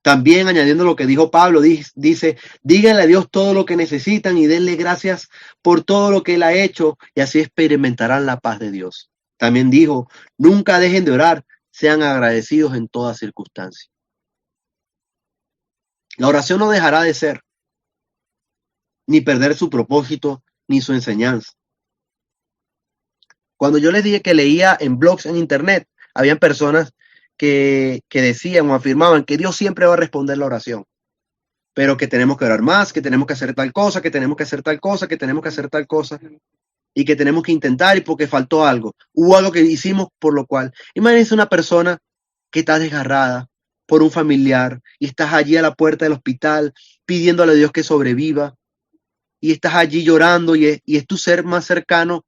S1: También añadiendo lo que dijo Pablo, dice, díganle a Dios todo lo que necesitan y denle gracias por todo lo que Él ha hecho y así experimentarán la paz de Dios. También dijo, nunca dejen de orar, sean agradecidos en toda circunstancia. La oración no dejará de ser, ni perder su propósito, ni su enseñanza. Cuando yo les dije que leía en blogs en internet, habían personas que decían o afirmaban que Dios siempre va a responder la oración, pero que tenemos que orar más, que tenemos que hacer tal cosa, que tenemos que hacer tal cosa, que tenemos que hacer tal cosa, y que tenemos que intentar y porque faltó algo. Hubo algo que hicimos por lo cual. Imagínense una persona que está desgarrada por un familiar y estás allí a la puerta del hospital pidiéndole a Dios que sobreviva y estás allí llorando y es tu ser más cercano.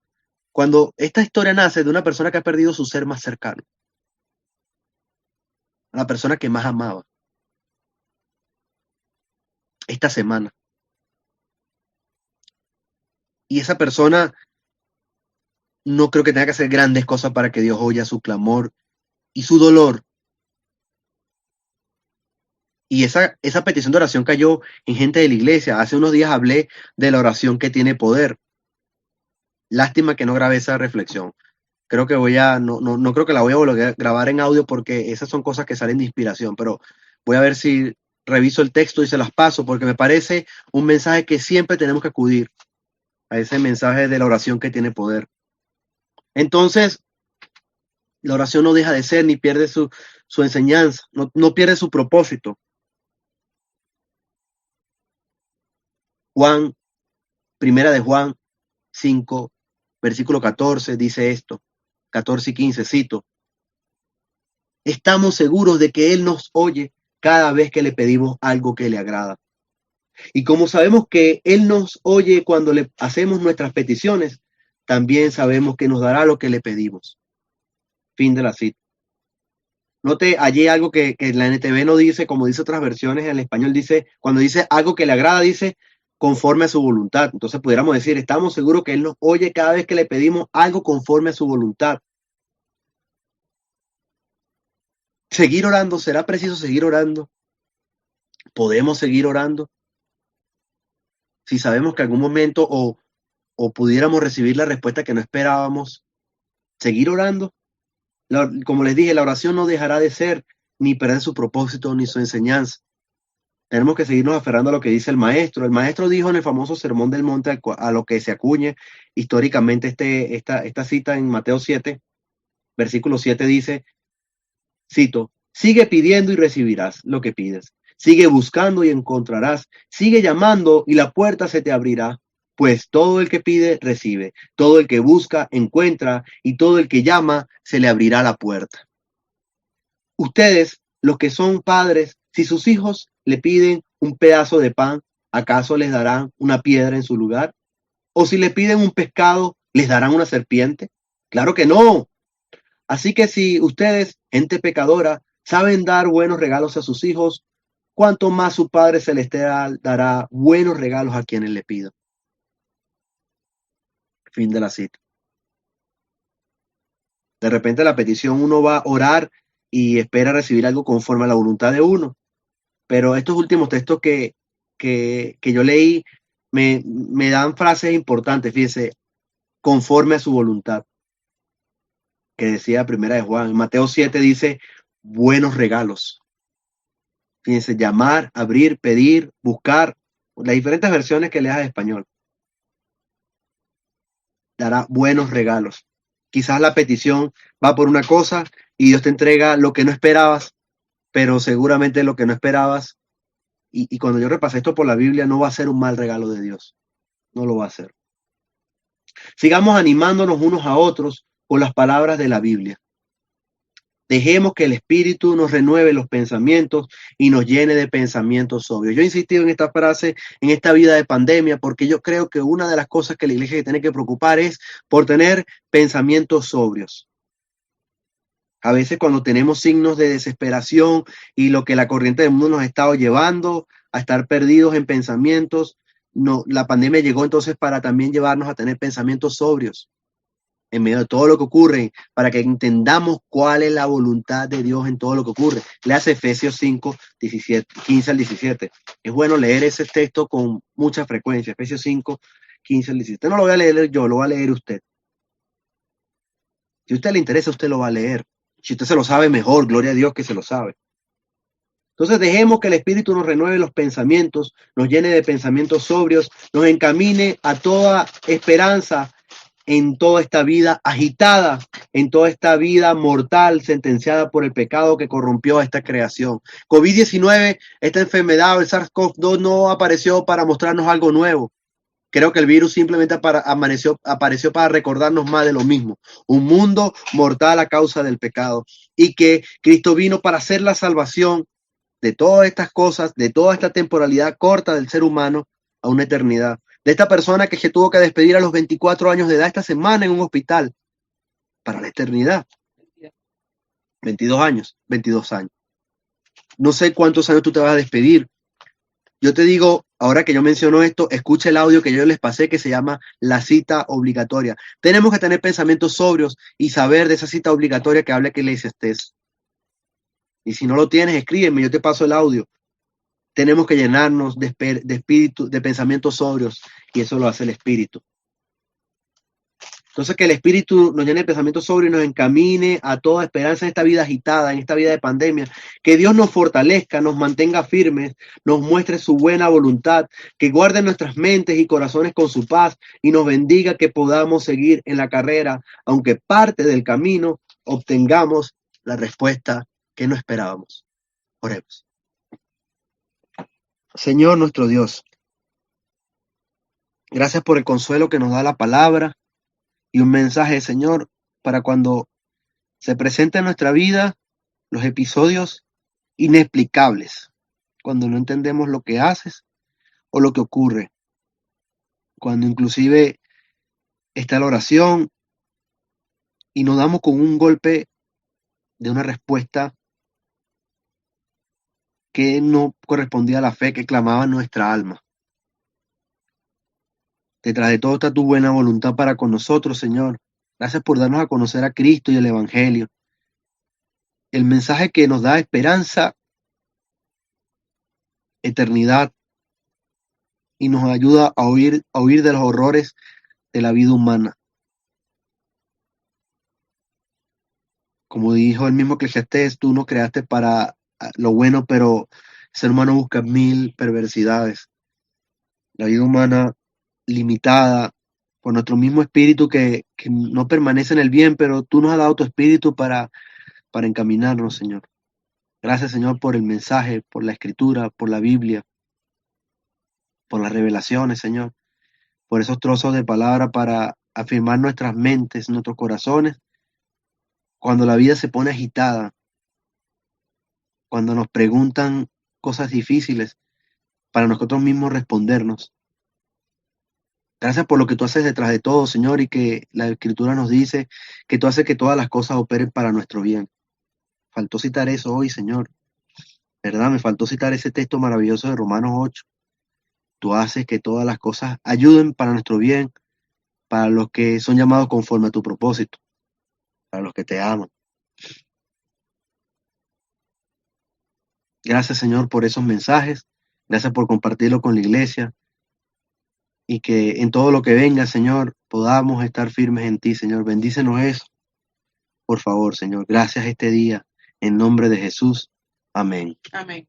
S1: Cuando esta historia nace de una persona que ha perdido su ser más cercano, a la persona que más amaba, esta semana. Y esa persona no creo que tenga que hacer grandes cosas para que Dios oiga su clamor y su dolor. Y esa petición de oración cayó en gente de la iglesia. Hace unos días hablé de la oración que tiene poder. Lástima que no grabé esa reflexión. Creo que no creo que la voy a volver a grabar en audio porque esas son cosas que salen de inspiración, pero voy a ver si reviso el texto y se las paso porque me parece un mensaje que siempre tenemos que acudir a ese mensaje de la oración que tiene poder. Entonces, la oración no deja de ser ni pierde su enseñanza, no pierde su propósito. Primera de Juan 5, versículo 14 dice esto, 14 y 15, cito. Estamos seguros de que Él nos oye cada vez que le pedimos algo que le agrada. Y como sabemos que Él nos oye cuando le hacemos nuestras peticiones, también sabemos que nos dará lo que le pedimos. Fin de la cita. Note allí algo que la NTV no dice, como dice otras versiones, en el español dice, cuando dice algo que le agrada, dice conforme a su voluntad. Entonces pudiéramos decir, estamos seguros que Él nos oye cada vez que le pedimos algo conforme a su voluntad. Seguir orando, ¿será preciso seguir orando? ¿Podemos seguir orando? Si sabemos que algún momento o pudiéramos recibir la respuesta que no esperábamos, seguir orando. Como les dije, la oración no dejará de ser, ni perder su propósito, ni su enseñanza. Tenemos que seguirnos aferrando a lo que dice el maestro. El maestro dijo en el famoso Sermón del Monte, a lo que se acuñe históricamente esta cita en Mateo 7, versículo 7 dice, cito, sigue pidiendo y recibirás lo que pides. Sigue buscando y encontrarás. Sigue llamando y la puerta se te abrirá. Pues todo el que pide, recibe. Todo el que busca, encuentra. Y todo el que llama, se le abrirá la puerta. Ustedes, los que son padres, si sus hijos le piden un pedazo de pan, ¿acaso les darán una piedra en su lugar? ¿O si le piden un pescado, les darán una serpiente? Claro que no. Así que si ustedes, gente pecadora, saben dar buenos regalos a sus hijos, cuanto más su Padre Celestial dará buenos regalos a quienes le pidan. Fin de la cita. De repente la petición uno va a orar y espera recibir algo conforme a la voluntad de uno. Pero estos últimos textos que yo leí me dan frases importantes, fíjese, conforme a su voluntad, que decía primera de Juan. Mateo 7 dice, buenos regalos. Fíjense, llamar, abrir, pedir, buscar, las diferentes versiones que leas de español. Dará buenos regalos. Quizás la petición va por una cosa y Dios te entrega lo que no esperabas, pero seguramente lo que no esperabas, y cuando yo repasé esto por la Biblia, no va a ser un mal regalo de Dios. No lo va a hacer. Sigamos animándonos unos a otros con las palabras de la Biblia. Dejemos que el Espíritu nos renueve los pensamientos y nos llene de pensamientos sobrios. Yo he insistido en esta frase en esta vida de pandemia porque yo creo que una de las cosas que la iglesia tiene que preocupar es por tener pensamientos sobrios. A veces cuando tenemos signos de desesperación y lo que la corriente del mundo nos ha estado llevando a estar perdidos en pensamientos, no, la pandemia llegó entonces para también llevarnos a tener pensamientos sobrios en medio de todo lo que ocurre, para que entendamos cuál es la voluntad de Dios en todo lo que ocurre. Leas Efesios 5, 17, 15 al 17. Es bueno leer ese texto con mucha frecuencia. Efesios 5, 15 al 17. No lo voy a leer yo, lo va a leer usted. Si a usted le interesa, usted lo va a leer. Si usted se lo sabe mejor, gloria a Dios que se lo sabe. Entonces dejemos que el Espíritu nos renueve los pensamientos, nos llene de pensamientos sobrios, nos encamine a toda esperanza en toda esta vida agitada, en toda esta vida mortal sentenciada por el pecado que corrompió a esta creación. COVID-19, esta enfermedad, el SARS-CoV-2 no apareció para mostrarnos algo nuevo. Creo que el virus simplemente apareció para recordarnos más de lo mismo. Un mundo mortal a causa del pecado. Y que Cristo vino para hacer la salvación de todas estas cosas, de toda esta temporalidad corta del ser humano a una eternidad. De esta persona que se tuvo que despedir a los 24 años de edad esta semana en un hospital para la eternidad. 22 años, 22 años. No sé cuántos años tú te vas a despedir. Yo te digo, ahora que yo menciono esto, escucha el audio que yo les pasé que se llama la cita obligatoria. Tenemos que tener pensamientos sobrios y saber de esa cita obligatoria que habla que le estés. Y si no lo tienes, escríbeme, yo te paso el audio. Tenemos que llenarnos de espíritu, de pensamientos sobrios, y eso lo hace el Espíritu. Entonces, que el Espíritu nos llene de pensamientos sobrios y nos encamine a toda esperanza en esta vida agitada, en esta vida de pandemia. Que Dios nos fortalezca, nos mantenga firmes, nos muestre su buena voluntad, que guarde nuestras mentes y corazones con su paz y nos bendiga, que podamos seguir en la carrera, aunque parte del camino obtengamos la respuesta que no esperábamos. Oremos. Señor nuestro Dios, gracias por el consuelo que nos da la palabra y un mensaje, Señor, para cuando se presenta en nuestra vida los episodios inexplicables, cuando no entendemos lo que haces o lo que ocurre, cuando inclusive está la oración y nos damos con un golpe de una respuesta que no correspondía a la fe que clamaba nuestra alma. Detrás de todo está tu buena voluntad para con nosotros, Señor. Gracias por darnos a conocer a Cristo y el Evangelio. El mensaje que nos da esperanza, eternidad, y nos ayuda a huir de los horrores de la vida humana. Como dijo el mismo Eclesiastés, tú nos creaste para lo bueno, pero el ser humano busca mil perversidades. La vida humana limitada por nuestro mismo espíritu que no permanece en el bien, pero tú nos has dado tu espíritu para encaminarnos, Señor. Gracias, Señor, por el mensaje, por la escritura, por la Biblia, por las revelaciones, Señor, por esos trozos de palabra para afirmar nuestras mentes, nuestros corazones, cuando la vida se pone agitada, cuando nos preguntan cosas difíciles, para nosotros mismos respondernos. Gracias por lo que tú haces detrás de todo, Señor, y que la Escritura nos dice que tú haces que todas las cosas operen para nuestro bien. faltó citar eso hoy, Señor. ¿Verdad? Me faltó citar ese texto maravilloso de Romanos 8. Tú haces que todas las cosas ayuden para nuestro bien, para los que son llamados conforme a tu propósito, para los que te aman. Gracias, Señor, por esos mensajes. Gracias por compartirlo con la iglesia y que en todo lo que venga, Señor, podamos estar firmes en ti, Señor. Bendícenos eso, por favor, Señor. Gracias este día, en nombre de Jesús. Amén.
S2: Amén.